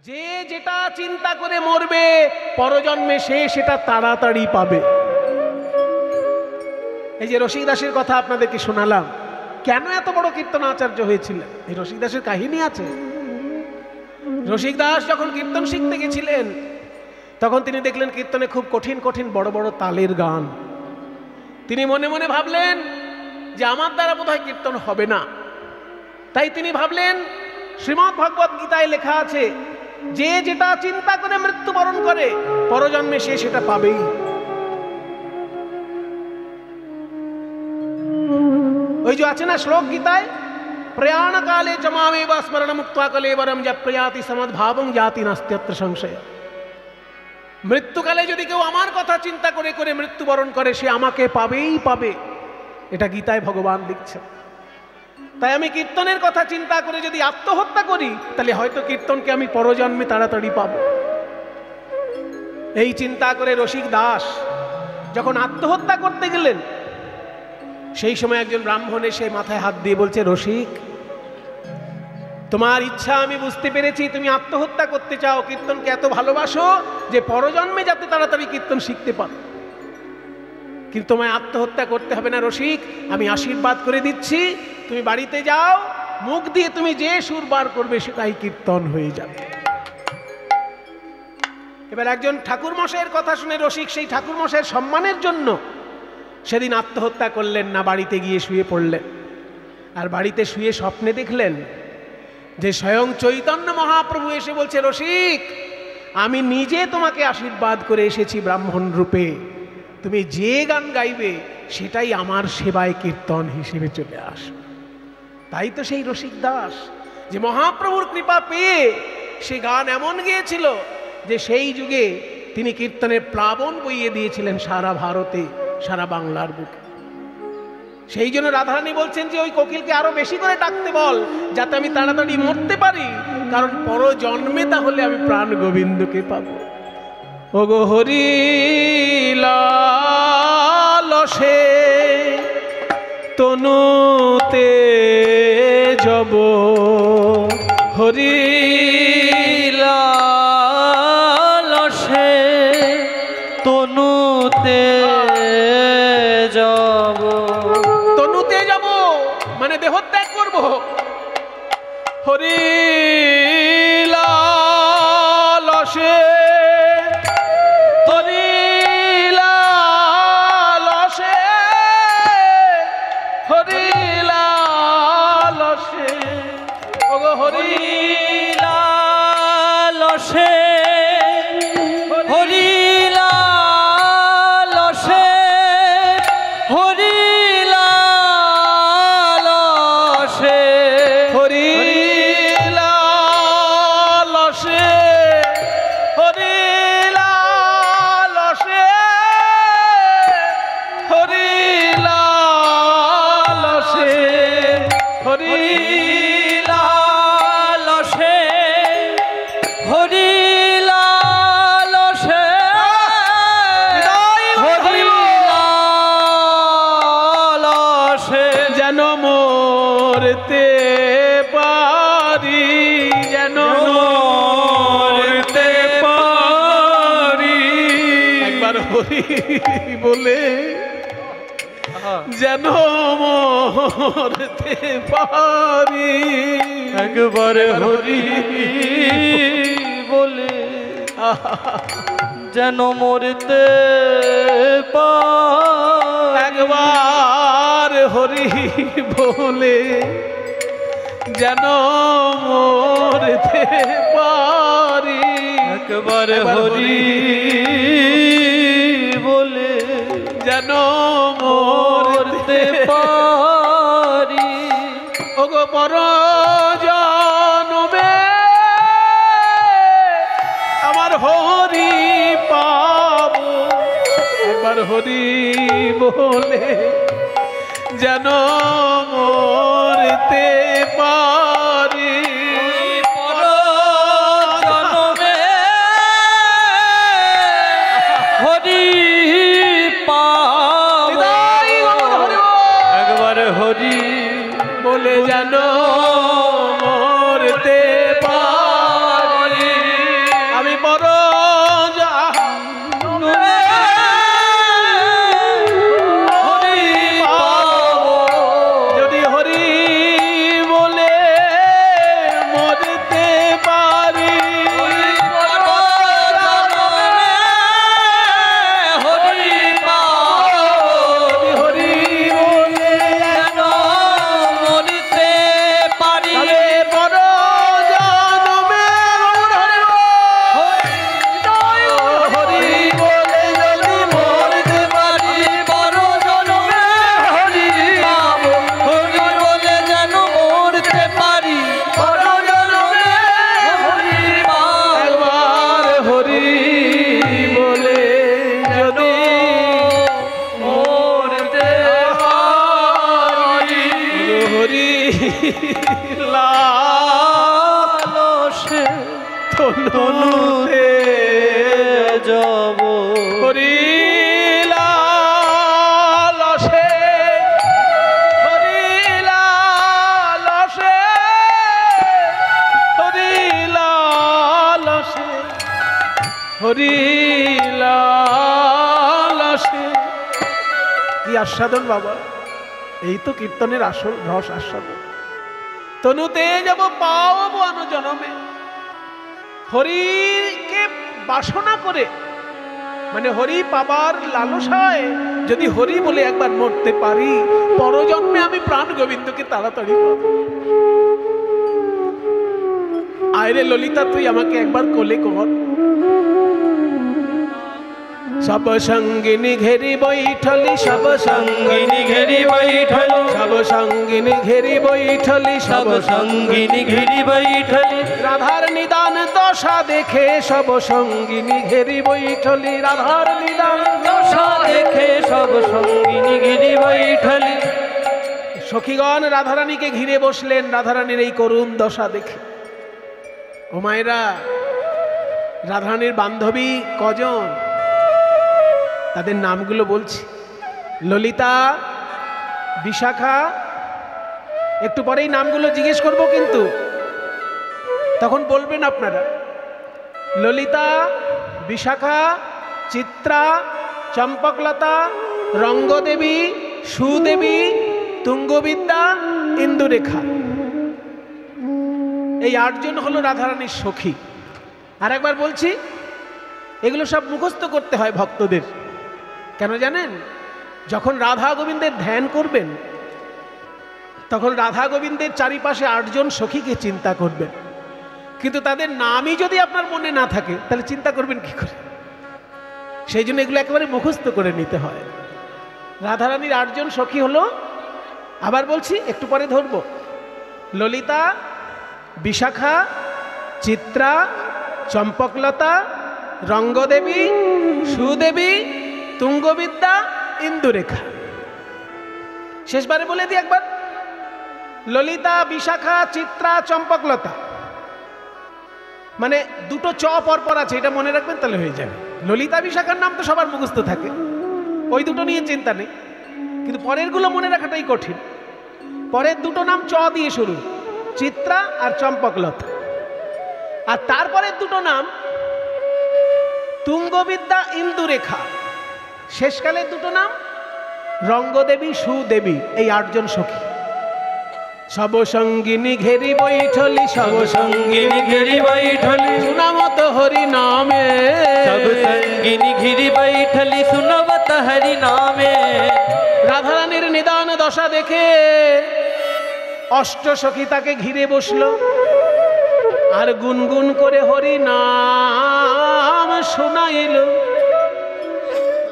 যে যেটা চিন্তা করে মরবে পরজন্মে সে সেটা তাড়াতাড়ি পাবে। এই যে রসিক দাসের কথা আপনাদেরকে শোনালাম, কেন এত বড় কীর্তন আচার্য হয়েছিলেন এই রসিক দাসের কাহিনী আছে। রসিক দাস যখন কীর্তন শিখতে গেছিলেন তখন তিনি দেখলেন কীর্তনে খুব কঠিন কঠিন বড় বড় তালের গান। তিনি মনে মনে ভাবলেন যে আমার দ্বারা বোধহয় কীর্তন হবে না। তাই তিনি ভাবলেন, শ্রীমদ্ ভগবত গীতায় লেখা আছে যে যেটা চিন্তা করে মৃত্যুবরণ করে পরজন্মে সে সেটা পাবেই। ওই যে আছে না শ্লোক গীতায়, প্রয়াণ কালে জমামেব স্মরণ মুক্তা কলেবরম যা প্রয়াতি সমদ্ভাবং জাতি নাস্ত্যত্র সংশয়। মৃত্যুকালে যদি কেউ আমার কথা চিন্তা করে করে মৃত্যুবরণ করে সে আমাকে পাবেই পাবে, এটা গীতায় ভগবান লিখছেন। তাই আমি কীর্তনের কথা চিন্তা করে যদি আত্মহত্যা করি তাহলে হয়তো কীর্তনকে আমি পরজন্মে তাড়াতাড়ি পাব। এই চিন্তা করে রসিক দাস যখন আত্মহত্যা করতে গেলেন সেই সময় একজন ব্রাহ্মণ এসে মাথায় হাত দিয়ে বলছে, রসিক তোমার ইচ্ছা আমি বুঝতে পেরেছি, তুমি আত্মহত্যা করতে চাও, কীর্তনকে এত ভালোবাসো যে পরজন্মে যাতে তাড়াতাড়ি কীর্তন শিখতে পারো, কিন্তু তোমায় আত্মহত্যা করতে হবে না রসিক, আমি আশীর্বাদ করে দিচ্ছি, তুমি বাড়িতে যাও, মুখ দিয়ে তুমি যে সুর বার করবে সেটাই কীর্তন হয়ে যাবে। এবার একজন ঠাকুর মশাইয়ের কথা শুনে রসিক সেই ঠাকুর মশাইয়ের সম্মানের জন্য সেদিন আত্মহত্যা করলেন না, বাড়িতে গিয়ে শুয়ে পড়লেন। আর বাড়িতে শুয়ে স্বপ্নে দেখলেন যে স্বয়ং চৈতন্য মহাপ্রভু এসে বলছে, রসিক আমি নিজে তোমাকে আশীর্বাদ করে এসেছি ব্রাহ্মণ রূপে, তুমি যে গান গাইবে সেটাই আমার সেবায় কীর্তন হিসেবে চলে আসবে। তাই তো সেই রসিক দাস যে মহাপ্রভুর কৃপা পেয়ে সে গান এমন গেয়েছিল যে সেই যুগে তিনি কীর্তনের প্লাবন বইয়ে দিয়েছিলেন সারা ভারতে, সারা বাংলার বুকে। সেই জন্য রাধারানী বলছেন যে ওই কোকিলকে আরো বেশি করে ডাকতে বল যাতে আমি তাড়াতাড়ি মরতে পারি, কারণ পর জন্মে তাহলে আমি প্রাণ গোবিন্দকে পাবো। ওগো হরি লালসে তনুতে যাব, হরি লালসে তনুতে যাব, তনুতে যাব মানে দেহত্যাগ করব। হরি লালসে বলে যেন মরতে পারি, একবার হরি বলে যেন মরতে পারি, একবার হরি বলে যেন মরতে পারি, একবার হরি বলে যেন মরতে পারি। ওগো পরজন্মে আমার হরি পাবো, একবার হরি বলে যেন মরতে পারি। হরি বলে যেন মরতে পারি। তনুতে যাব হরি লালসে, হরি লালসে, হরি লালসে, হরি লালসে। কি আস্বাদন বাবা, এই তো কীর্তনের আসল রস আস্বাদন। তনুতে যাব পাবো আনো জনমে, হরিকে বাসনা করে, মানে হরি পাবার লালসায় যদি হরি বলে একবার মরতে পারি, পরজন্মে আমি প্রাণ গোবিন্দকে তাড়াতাড়ি পাবো। আয়রে ললিতা, তুই আমাকে একবার কোলে কর। সব সঙ্গিনী ঘেরি বৈঠলি, সব সঙ্গিনী ঘেরি বৈঠলি, সব সঙ্গিনী ঘেরি বৈঠলি, সব সঙ্গিনী ঘেরি বৈঠলি, রাধার নিদান দশা দেখে সব সঙ্গিনী ঘেরি বৈঠলি, রাধার নিদান দশা দেখে সব সঙ্গিনী ঘেরি বৈঠলি। সখীগণ রাধারানীকে ঘিরে বসলেন রাধারানীর এই করুণ দশা দেখে। ও মায়েরা, রাধারানীর বান্ধবী কজন, তাদের নামগুলো বলছি। ললিতা, বিশাখা, একটু পরেই নামগুলো জিজ্ঞেস করব, কিন্তু তখন বলবেন আপনারা। ললিতা, বিশাখা, চিত্রা, চম্পকলতা, রঙ্গদেবী, সুদেবী, তুঙ্গবিদ্যা, ইন্দুরেখা। এই 8 জন হলো রাধারানীর সখী। আর একবার বলছি, এগুলো সব মুখস্থ করতে হয় ভক্তদের। কেন জানেন? যখন রাধা গোবিন্দের ধ্যান করবেন, তখন রাধা গোবিন্দের চারিপাশে 8 জন সখীকে চিন্তা করবেন, কিন্তু তাদের নামই যদি আপনার মনে না থাকে, তাহলে চিন্তা করবেন কি করে? সেই জন্য এগুলো একেবারে মুখস্থ করে নিতে হয়। রাধারানীর 8 জন সখী হলো, আবার বলছি, একটু পরে ধরব। ললিতা, বিশাখা, চিত্রা, চম্পকলতা, রঙ্গদেবী, সুদেবী, তুঙ্গবিদ্যা, ইন্দুরেখা। শেষবারে বলে দিই একবার। ললিতা, বিশাখা, চিত্রা, চম্পকলতা, মানে দুটো চ পরপর আছে, এটা মনে রাখবেন, তাহলে হয়ে যাবে। ললিতা বিশাখার নাম তো সবার মুখস্থ থাকে, ওই দুটো নিয়ে চিন্তা নেই, কিন্তু পরের গুলো মনে রাখাটাই কঠিন। পরের দুটো নাম চ দিয়ে শুরু, চিত্রা আর চম্পকলতা। আর তারপরের দুটো নাম তুঙ্গবিদ্যা, ইন্দুরেখা। শেষকালের দুটো নাম রঙ্গদেবী, সুদেবী। এই 8 জন সখী। সব সঙ্গিনী ঘেরি বৈঠলি, সব সঙ্গিনী ঘেরি বৈঠলি, সুনামত হরি নামে, সব সঙ্গিনী ঘিরি বৈঠলি, সুনবত হরি নামে। রাধারানীর নিদান দশা দেখে 8 সখী তাকে ঘিরে বসলো, আর গুনগুন করে হরি নাম শোনাইল।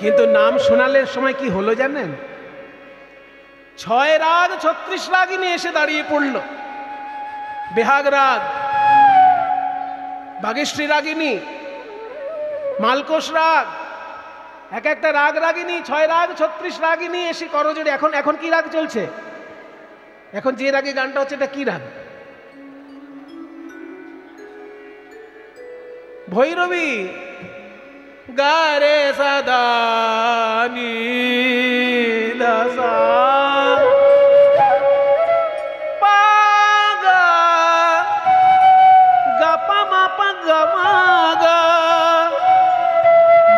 কিন্তু নাম শোনালের সময় কি হলো জানেন? 6 রাগ 36 রাগিনী এসে দাঁড়িয়ে পড়ল। বেহাগ রাগ, বাগেশ্বরী রাগিনী, মালকোষ রাগ, এক একটা রাগ রাগিনী, 6 রাগ 36 রাগিনী এসে করজোড়ে। এখন কি রাগ চলছে? এখন যে রাগে গানটা হচ্ছে, এটা কি রাগ? ভৈরবী। গারে সদানি দশা পাগা গপা মাপা গমাগা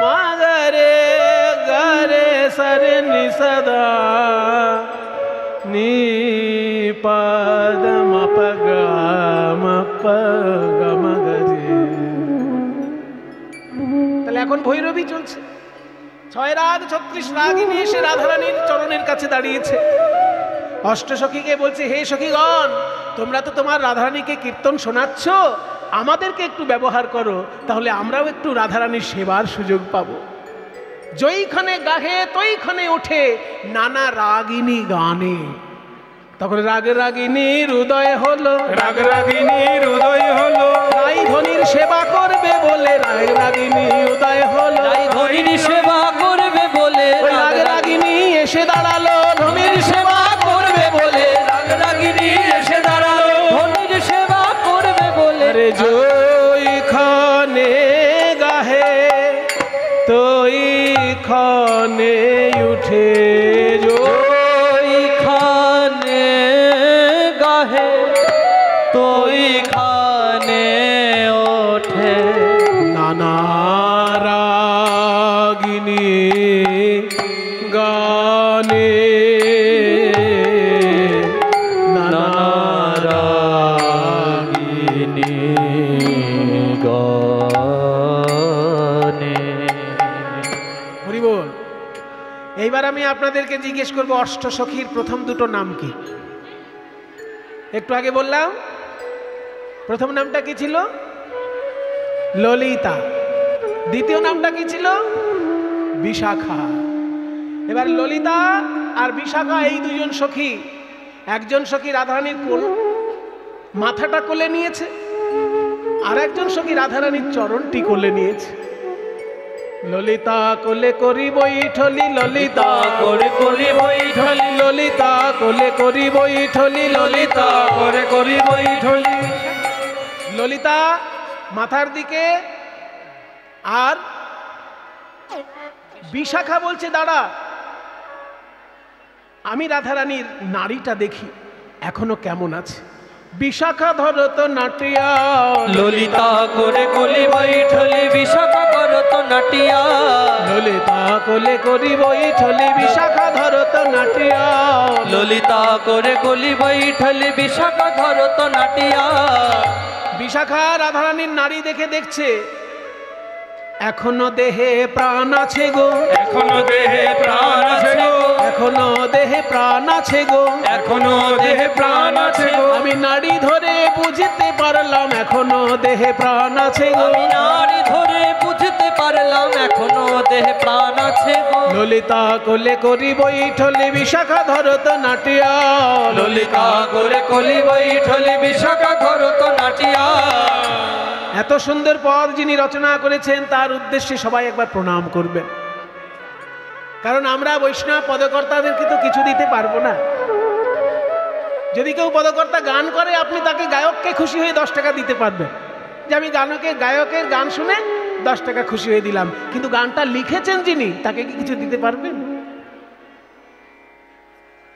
মাগরে গরে সরে নিসদা নি পদ মপ গমপ গমগরে। তাহলে এখন ভৈরবী চলছে। 6 রাগ 36 রাগিনী এসে রাধারানীর চরণের কাছে দাঁড়িয়েছে। 8 সখীকে বলছে, হে সখীগণ, তোমরা তো তোমার রাধারানীকে কীর্তন শোনাচ্ছ, আমাদেরকে একটু ব্যবহার করো, তাহলে আমরাও একটু রাধারানীর সেবার সুযোগ পাবো। জয়ীখানে গাহে তৈখানে ওঠে নানা রাগিনী গানে। তখন রাগ রাগিনীর উদয় হলো, রাগ রাগিনীর উদয় হলো, রাই ধনির সেবা করবে বলে রাগ রাগিনী উদয় হলো। রাই ধনির সেবা করবে বলে রাগ রাগিনী এসে দাঁড়ালো, ধনির সেবা করবে বলে রাগ রাগিনী এসে দাঁড়ালো, ধনির সেবা করবে বলে। রে জয়ীখানে ওইখানে উঠে ওইখানে গাহে তোইখানে ওঠে নানা রাগিনী গানে নানা রাগিনী গানে। হরি বল। এইবার আমি আপনাদেরকে জিজ্ঞেস করবো অষ্টসখীর প্রথম দুটো নাম কি? একটু আগে বললাম প্রথম নামটা কি ছিল? ললিতা। দ্বিতীয় নামটা কি ছিল? বিশাখা। এবার ললিতা আর বিশাখা এই দুজন সখী, একজন সখী রাধারানীর কোল মাথাটা কোলে নিয়েছে, আর একজন সখী রাধারানীর চরণটি কোলে নিয়েছে। ললিতা কোলে করি বৈঠলি, ললিতা করে করি বৈঠলি, ললিতা কোলে করি বৈঠলি, ললিতা করে করি বৈঠলি। ললিতা মাথার দিকে, আর বিশাখা বলছে দাঁড়া, আমি রাধারানীর নারীটা দেখি এখনো কেমন আছে। বিশাখা ধরত নাটিয়া, ললিতা করে কলি বৈঠলি, বিশাখা করত নাটিয়া। ললিতা কোলে করি বৈঠলি, বিশাখা ধরত নাটিয়া। ললিতা করে কলি বৈঠলি, বিশাখা ধরত নাটিয়া। বিশাখা রাধারানীর নারী দেখে দেখছে এখনো দেহে প্রাণ আছে গো, এখনো দেহে প্রাণ আছে গো, এখনো দেহে প্রাণ আছে গো, এখনো দেহে প্রাণ আছে গো। আমি নারী ধরে বুঝতে পারলাম এখনো দেহে প্রাণ আছে গো। আমি নারী ধরে বুঝতে পারলাম এখনো দেহে প্রাণ আছে গো। ললিতা কোলে করি বৈঠলি, বিশাখা ধরত নাটিয়া। ললিতা করে কলি বৈঠলি, বিশাখা ধরত নাটিয়া। এত সুন্দর পদ যিনি রচনা করেছেন তার উদ্দেশ্যে সবাই একবার প্রণাম করবেন, কারণ আমরা বৈষ্ণব পদকর্তাদেরকে তো কিছু দিতে পারবো না। যদি কেউ পদকর্তা গান করে আপনি তাকে গায়ককে খুশি হয়ে 10 টাকা দিতে পারবেন, যে আমি গায়কের গান শুনে 10 টাকা খুশি হয়ে দিলাম, কিন্তু গানটা লিখেছেন যিনি তাকে কি কিছু দিতে পারবেন?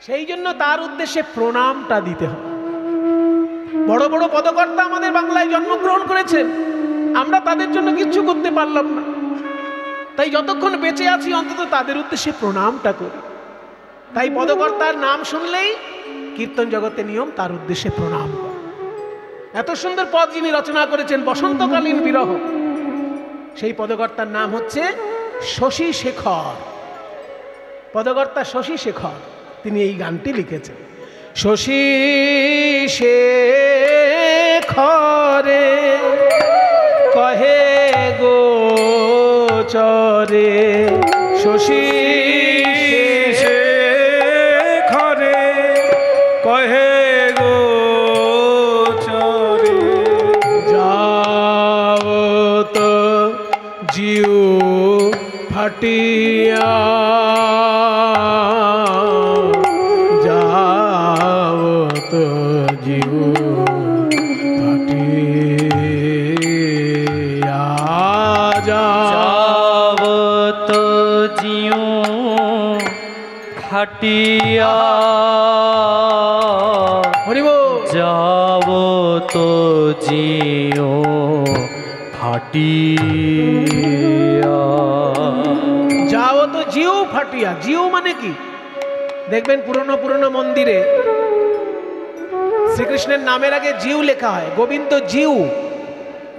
সেই জন্য তার উদ্দেশ্যে প্রণামটা দিতে হবে। বড় বড় পদকর্তা আমাদের বাংলায় জন্মগ্রহণ করেছেন, আমরা তাদের জন্য কিচ্ছু করতে পারলাম না, তাই যতক্ষণ বেঁচে আছি অন্তত তাদের উদ্দেশ্যে প্রণামটা করি। তাই পদকর্তার নাম শুনলেই কীর্তন জগতে নিয়ম তার উদ্দেশ্যে প্রণাম করা। এত সুন্দর পদ যিনি রচনা করেছেন বসন্তকালীন বিরহ, সেই পদকর্তার নাম হচ্ছে শশী শেখর। পদকর্তা শশী শেখর, তিনি এই গানটি লিখেছেন। শশী শেখরে কহে গো চরে, শশী শেখরে কহে গো চরে, যাও তো জিউ ফাটিয়া, যাও তো জিউ ফাটিয়া, যাও তো জিউ ফাটিয়া। হরিব। যাও তো জিউ ফাটিয়া। যাও তো জিউ ফাটিয়া। জিউ মানে কি? দেখবেন পুরনো পুরনো মন্দিরে শ্রীকৃষ্ণের নামের আগে জিউ লেখা হয়, গোবিন্দ জিউ,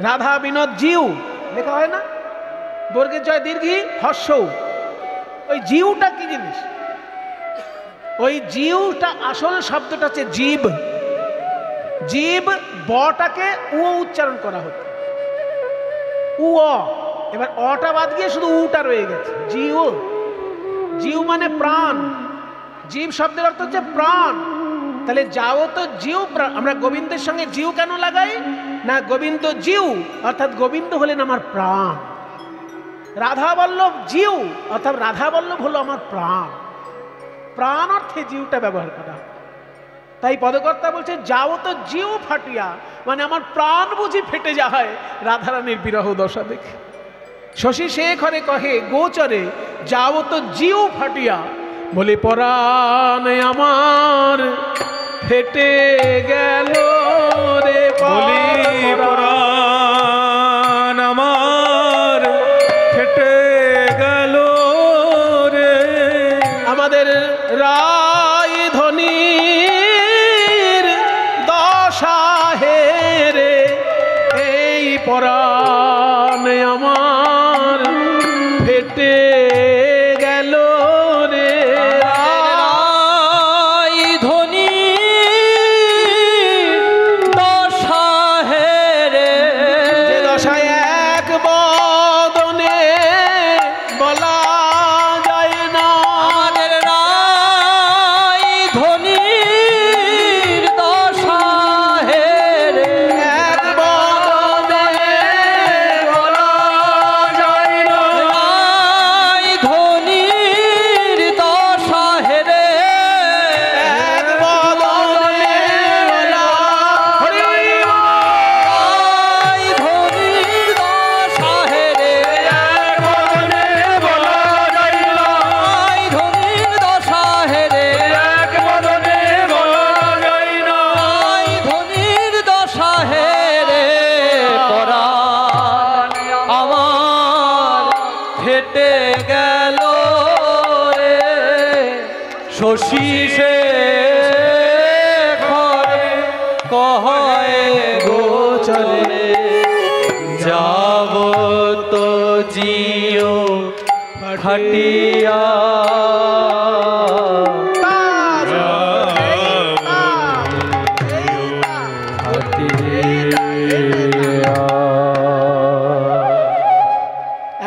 রাধা বিনোদ জিউ লেখা হয় না? বর্গের জয় দীর্ঘি হর্ষ। ওই জিউটা কি জিনিস? ওই জিউটা আসল শব্দটা হচ্ছে জীব। জীব বটাকে উ উচ্চারণ করা হতো, উ অ, এবার অটা বাদ গিয়ে শুধু উটা রয়ে গেছে, জিউ। জিউ মানে প্রাণ, জীব শব্দের অর্থ হচ্ছে প্রাণ। তাহলে যাও তো জিউ প্রাণ। আমরা গোবিন্দের সঙ্গে জিউ কেন লাগাই? না, গোবিন্দ জিউ অর্থাৎ গোবিন্দ হলেন আমার প্রাণ। রাধা বল্লভ জিউ অর্থাৎ রাধা বল্লভ হলো আমার প্রাণ। প্রাণ অর্থে জিউটা ব্যবহার করা। তাই পদকর্তা বলছে যাও তো জিউ ফাটিয়া, মানে আমার প্রাণ বুঝি ফেটে যায় রাধারানীর বিরহ দশা দেখে। শশী শেখরে কহে গোচরে যাও তো জিউ ফাটিয়া, বলে পরাণ আমার ফেটে গেল রে, বলি পরাণ আমার ফেটে গেল রে। আমাদের রায় ধনির দশা হে রে, এই পরাণ আমার ফেটে গেল রে। রাই ধনী দশা হে রে, যে দশায় এক বদনে বলা যায় না। আমাদের রাই ধনীর দশা হে রে, এক বদনে বলা যায় না। রাই ধনীর দশা হে রে, এক বদনে বলা হরি রাই ধনীর দশা হে রে, এক বদনে বলা যায় না, রাই ধনীর দশা হে রে, এক বদনে বলা যায় না। রাই ধনীর দশা হে রে, পরাণ আমার ফেটে গেল রে। শশী শেখরে কহে গোচরে যাব তো জিও ফাটিয়া।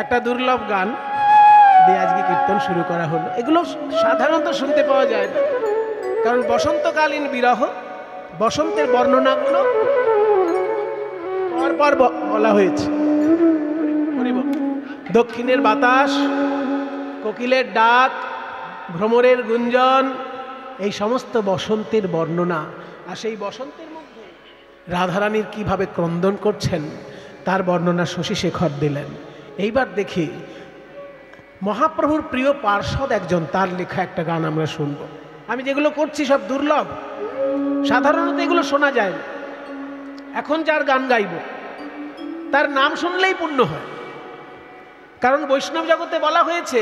একটা দুর্লভ গান দিয়ে আজকে কীর্তন শুরু করা হলো। এগুলো সাধারণত শুনতে পাওয়া যায় না, কারণ বসন্তকালীন বিরহ, বসন্তের বর্ণনাগুলো পরপর বলা হয়েছে। দক্ষিণের বাতাস, কোকিলের ডাক, ভ্রমরের গুঞ্জন, এই সমস্ত বসন্তের বর্ণনা। আর সেই বসন্তের মধ্যে রাধারানীর কিভাবে ক্রন্দন করছেন তার বর্ণনা শশী শেখর দিলেন। এইবার দেখি মহাপ্রভুর প্রিয় পার্ষদ একজন, তার লেখা একটা গান আমরা শুনব। আমি যেগুলো করছি সব দুর্লভ, সাধারণত এগুলো শোনা যায় না। এখন যার গান গাইব তার নাম শুনলেই পুণ্য হয়, কারণ বৈষ্ণব জগতে বলা হয়েছে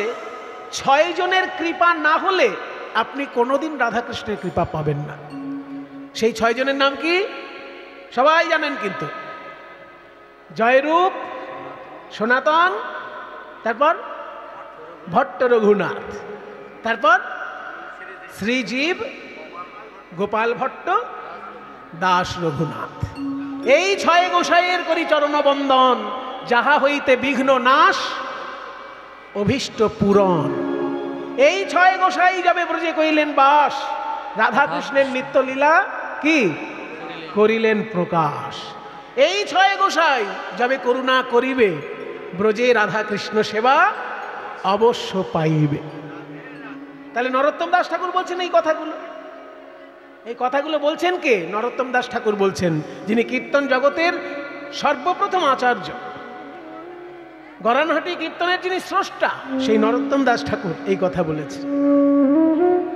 6 জনের কৃপা না হলে আপনি কোনোদিন রাধাকৃষ্ণের কৃপা পাবেন না। সেই 6 জনের নাম কি সবাই জানেন কিন্তু? জয়রূপ, সনাতন, তারপর ভট্ট রঘুনাথ, তারপর শ্রীজীব, গোপাল ভট্ট, দাস রঘুনাথ। এই 6 গোসাইয়ের করি চরণবন্দন, যাহা হইতে বিঘ্ন নাশ, অভীষ্ট পূরণ। এই 6 গোসাই যাবে ব্রজে করিলেন বাস, রাধাকৃষ্ণের নিত্যলীলা কি করিলেন প্রকাশ। এই 6 গোসাই যাবে করুণা করিবে, ব্রজে রাধাকৃষ্ণ সেবা অবশ্য পাইবে। তাহলে নরোত্তম দাস ঠাকুর বলছেন এই কথাগুলো। এই কথাগুলো বলছেন কে? নরোত্তম দাস ঠাকুর বলছেন, যিনি কীর্তন জগতের সর্বপ্রথম আচার্য। গরানহাটি কীর্তনের যিনি স্রষ্টা, সেই নরোত্তম দাস ঠাকুর এই কথা বলেছেন।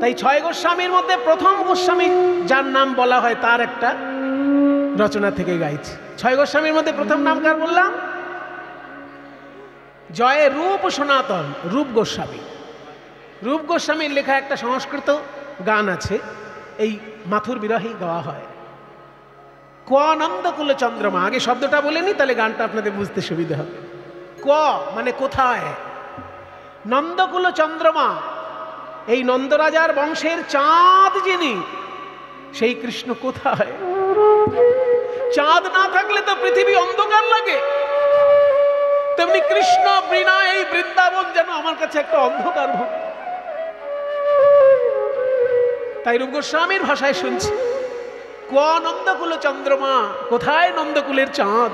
তাই 6 গোস্বামীর মধ্যে প্রথম গোস্বামী যার নাম বলা হয় তার একটা রচনা থেকে গাইছে। 6 গোস্বামীর মধ্যে প্রথম নাম কার বললাম? জয় রূপ সনাতন, রূপ গোস্বামী। রূপ গোস্বামীর লেখা একটা সংস্কৃত গান আছে, এই মাথুর বিরহেই গাওয়া হয়। ক নন্দকুল চন্দ্রমা, আগে শব্দটা বলে নি, তাহলে গানটা আপনাদের বুঝতে সুবিধা হবে। ক মানে কোথায়, নন্দকুল চন্দ্রমা, এই নন্দরাজার বংশের চাঁদ যিনি, সেই কৃষ্ণ কোথায়? চাঁদ না থাকলে তো পৃথিবী অন্ধকার লাগে, তেমনি কৃষ্ণ বিনা এই বৃন্দাবন যেন আমার কাছে একটা অন্ধকার ভূমি। তাই রূপ গোস্বামীর ভাষায় শুনছি, ক নন্দকুল চন্দ্রমা, কোথায় নন্দকুলের চাঁদ?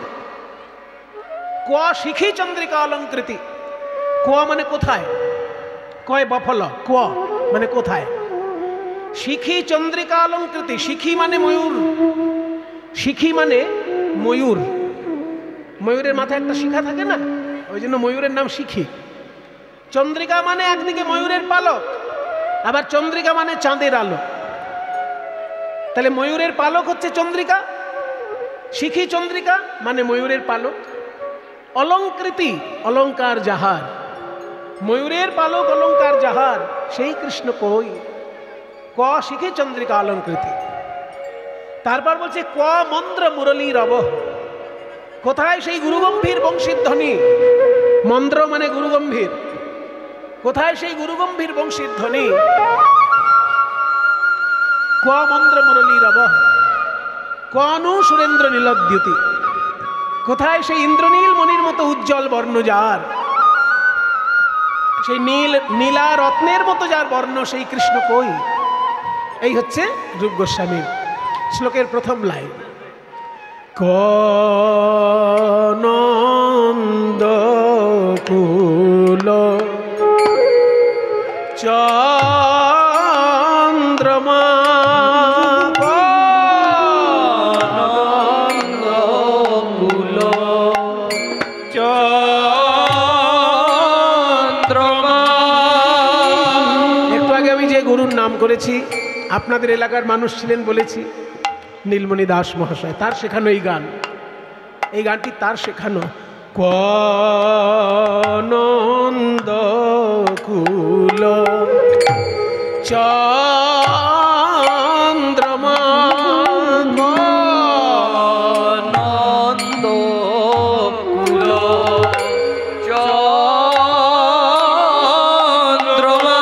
ক শিখি চন্দ্রিকা অলঙ্কৃতি, ক মানে কোথায়, কয় বফল, ক মানে কোথায়। শিখি চন্দ্রিকা অলঙ্কৃতি, শিখি মানে ময়ূর, শিখি মানে ময়ূর, ময়ূরের মাথায় একটা শিখা থাকে না, ওই জন্য ময়ূরের নাম শিখি। চন্দ্রিকা মানে একদিকে ময়ূরের পালক, আবার চন্দ্রিকা মানে চাঁদের আলো। তাহলে ময়ূরের পালক হচ্ছে চন্দ্রিকা, শিখি চন্দ্রিকা মানে ময়ূরের পালক। অলঙ্কৃতি অলঙ্কার যাহার, ময়ূরের পালক অলঙ্কার যাহার, সেই কৃষ্ণ কই। ক শিখি চন্দ্রিকা অলঙ্কৃতি। তারপর বলছে ক মন্দ্র মুরলী রব, কোথায় সেই গুরুগম্ভীর বংশীর ধ্বনি। মন্দ্র মানে গুরুগম্ভীর, কোথায় সেই গুরুগম্ভীর বংশীর ধ্বনি। ক মন্দ্র মুরলী রব, কনু সুরেন্দ্র নীলদ্যুতি, কোথায় সেই ইন্দ্রনীল মণির মতো উজ্জ্বল বর্ণ যার, সেই নীলা রত্নের মতো যার বর্ণ, সেই কৃষ্ণ কই। এই হচ্ছে রূপ গোস্বামীর শ্লোকের প্রথম লাইন। কনন্দ কুল চন্দ্রমা, আনন্দ কুল চন্দ্রমা। একটু আগে আমি যে গুরুর নাম করেছি, আপনাদের এলাকার মানুষ ছিলেন বলেছি, নীলমণি দাস মহাশয়, তার শেখানো এই গান, এই গানটি তার শেখানো। কনন্দ কুল চন্দ্রমা, আনন্দ কুল চন্দ্রমা।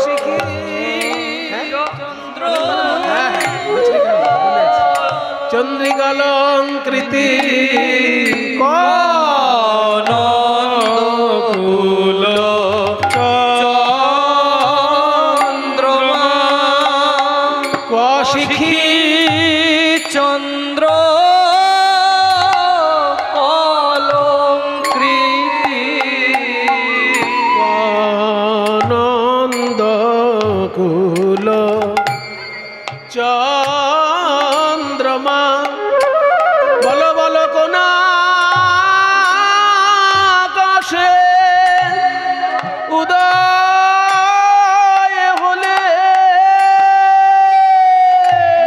শিখি চন্দ্রিকালঙ্কৃতি আনন্দ কুল চন্দ্রমা। শিখি চন্দ্র কলঙ্কৃতি আনন্দ কুল চন্দ্রমা। বলো বলো কোনা আকাশে উদয় হলে,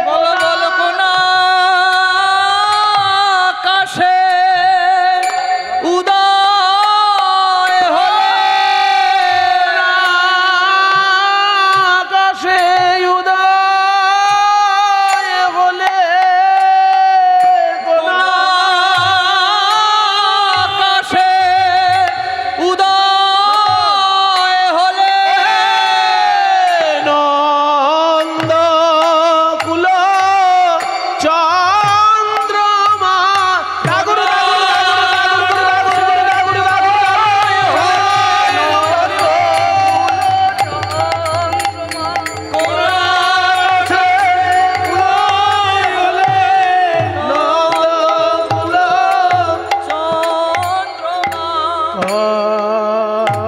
বল বল কোন আকাশে উদয় হলে, আকাশে উদয় হলে, কোন আকাশে উদয় হলে, নন্দ কুল চন্দ্রমা।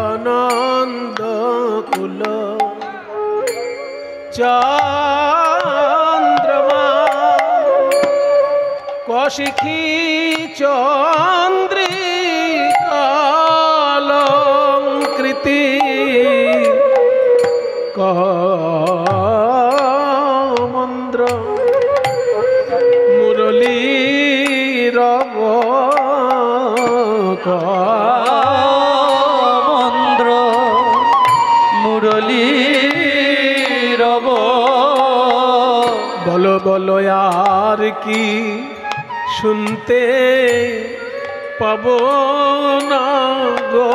আনন্দ কুল চন্দ্রমা। কশিখী চন্দ্রিকালঙ্কৃতি কমন্দ্র মুরলী রব, মন্দ্র মুরলী রব। বলো বলো আর কি শুনতে পাবো না গো,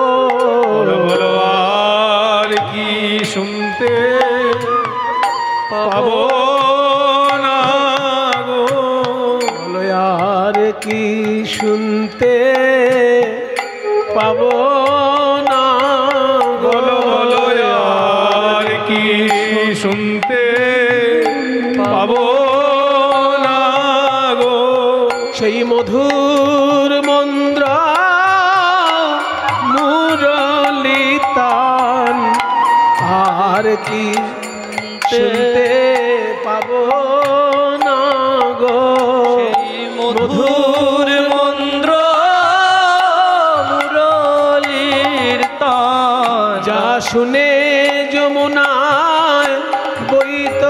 বলো আর কি শুনতে পাবো না গো, বলো আর কি শুনতে পাবো না গো, বলো বলো আর কি শুনতে পাবো না গো। সেই মধুর মন্দ্র মুরলিতান আর কি শুনতে পাবো না গো, সেই মধুর মন্দ্র শুনে যমুনায় বইত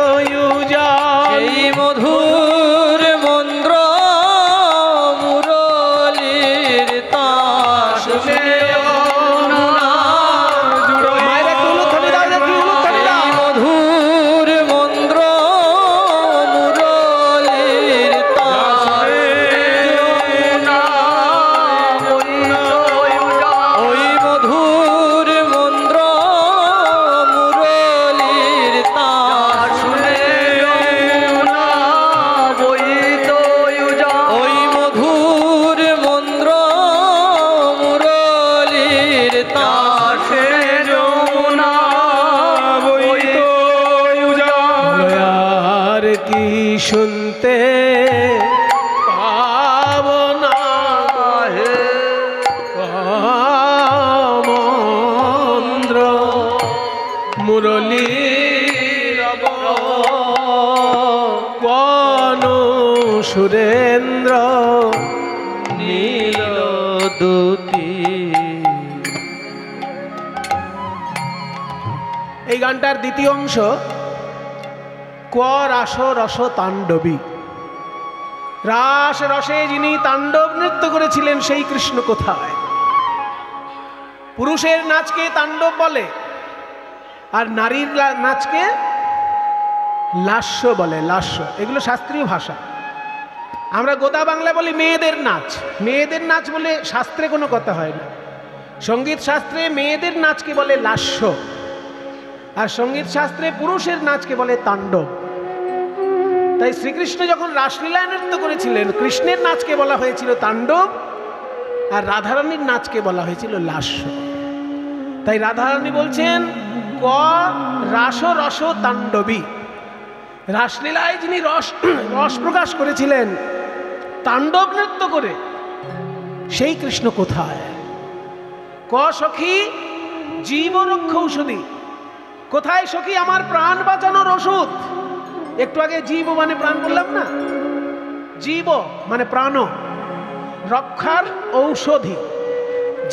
জল। এই মধুর মন্দ্র মুরলীর তার শুনে মায়ের একটু উলুধ্বনি দাও, একটু উলুধ্বনি দাও। এই মধুর মন্দ্র মুরলীর তার ওই মধুর মন্দ্র মুরলীর তার শুনে ওই মধুর মন্দ্র মুরলীর তার আর কি শুনতে পাব না মন্দ্র মুরলী কোন সুরেন্দ্র নীল দুতি। এই গানটার দ্বিতীয় অংশ ক রাস রস তাণ্ডবী। রাস রসে যিনি তাণ্ডব নৃত্য করেছিলেন সেই কৃষ্ণ কোথায়? পুরুষের নাচকে তাণ্ডব বলে, আর নারীর নাচকে লাস্য বলে। লাস্য এগুলো শাস্ত্রীয় ভাষা। আমরা গোদা বাংলা বলি মেয়েদের নাচ। মেয়েদের নাচ বলে শাস্ত্রে কোনো কথা হয় না। সঙ্গীত শাস্ত্রে মেয়েদের নাচকে বলে লাস্য, আর সঙ্গীত শাস্ত্রে পুরুষের নাচকে বলে তাণ্ডব। তাই শ্রীকৃষ্ণ যখন রাসলীলায় নৃত্য করেছিলেন, কৃষ্ণের নাচকে বলা হয়েছিল তাণ্ডব, আর রাধারানীর নাচকে বলা হয়েছিল লাস্য। তাই রাধারানী বলছেন ক রাস রস তাণ্ডবী। রাসলীলায় যিনি রস প্রকাশ করেছিলেন তাণ্ডব নৃত্য করে, সেই কৃষ্ণ কোথায়? ক সখী জীবরক্ষ ঔষধি। কোথায় সখী আমার প্রাণ বাঁচানোর ওষুধ? একটু আগে জীব মানে প্রাণ বললাম না? জীব মানে প্রাণ, রক্ষার ঔষধি।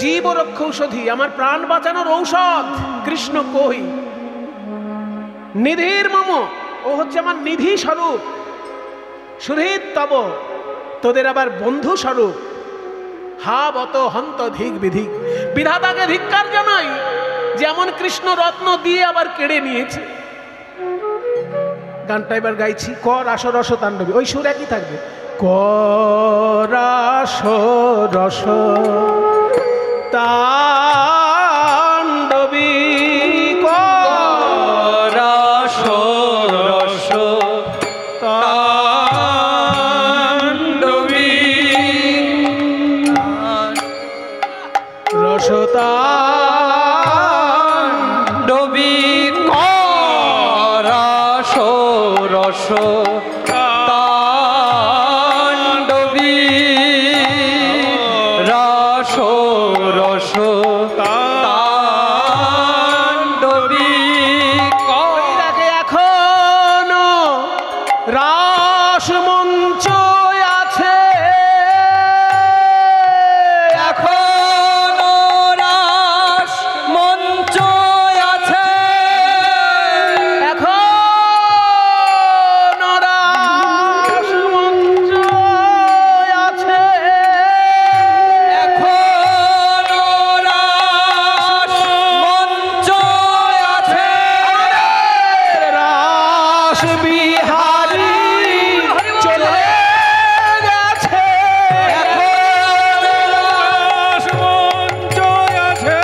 জীব রক্ষ ঔষধি, আমার প্রাণ বাঁচানোর ঔষধ কৃষ্ণ কই? নিধির মম, ও হচ্ছে আমার নিধি স্বরূপ। সুহৃদ তব, তোদের আবার বন্ধু স্বরূপ। হা বত হন্ত ধিক বিধিক, বিধাতাকে ধিক্কার জানাই, যেমন কৃষ্ণ রত্ন দিয়ে আবার কেড়ে নিয়েছে। গানটা এবার গাইছি ক রাস রস তাণ্ডবী। ওই সুর একই থাকবে, ক রাস রস তাণ্ডবী। ক রাস রস তাণ্ডবী রস তাণ্ডবী রাস রস তাণ্ডবী রাস রস তাণ্ডবী ওই দেখে এখনো রাস মঞ্চ আছে, এখনো রাস মঞ্চ আছে, এখনো রাস মঞ্চ আছে, এখনো রাস মঞ্চ আছে। রাস বিহারী চলে গেছে, রাস মঞ্চ আছে,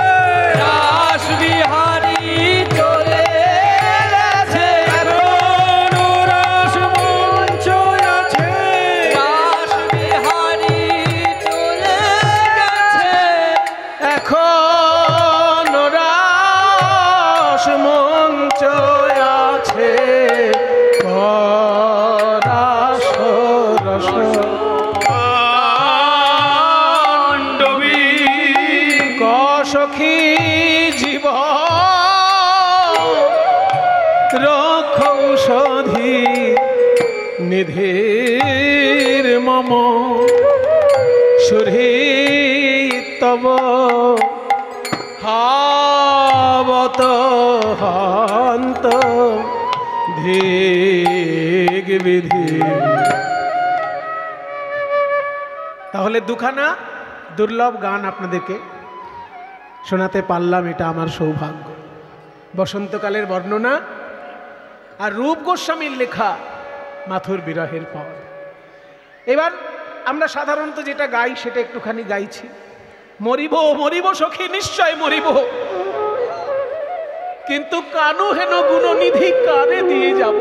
রাস বিহারী চলে গেছে, এখনো রাস মঞ্চ আছে, রাস বিহারী চলে গেছে, এখনো রাস মঞ্চ আছে। রাস রস তাণ্ডবী ক সখী জীব রক্ষৌষধি নিধির মম সুহৃদ তব হা ভবত হন্ত ধিক বিধি। তাহলে দুখানা দুর্লভ গান আপনাদেরকে শোনাতে পারলাম, এটা আমার সৌভাগ্য। বসন্তকালের বর্ণনা আর রূপ গোস্বামীর লেখা মাথুর বিরহের পর। এবার আমরা সাধারণত যেটা গাই সেটা একটুখানি গাইছি। মরিব মরিব সখী নিশ্চয় মরিব, কিন্তু কানু হেন গুণনিধি কারে দিয়ে যাব।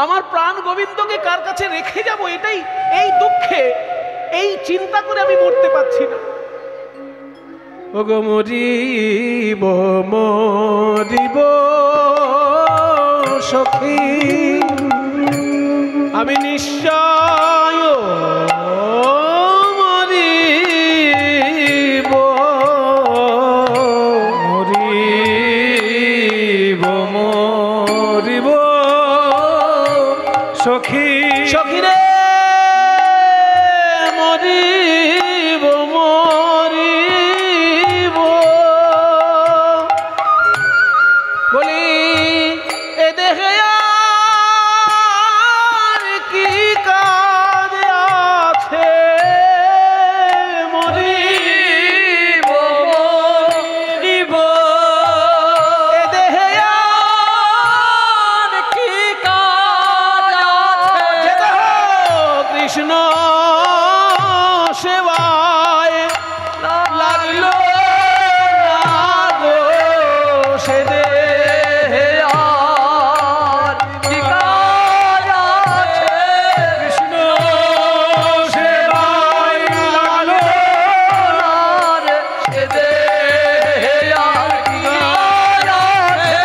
আমার প্রাণ গোবিন্দকে কার কাছে রেখে যাব, এটাই এই দুঃখে এই চিন্তা করে আমি মরতে পারছি না। ওগো মরিব মরিব সখী আমি নিশ্চয় মরিব মরিব মরিব সখী সখী রে মরিব মরিব। বলি এ দেহে আর কি কাজ আছে, মরিব মরিব এ দেহে আর কি কাজ আছে। যেতে হোক কৃষ্ণ সেবায় লাগলো না গো সে দেহে আর কি কাজ আছে। কৃষ্ণ সেবায় লাগলো আর সে দেহে আর কি কাজ আছে।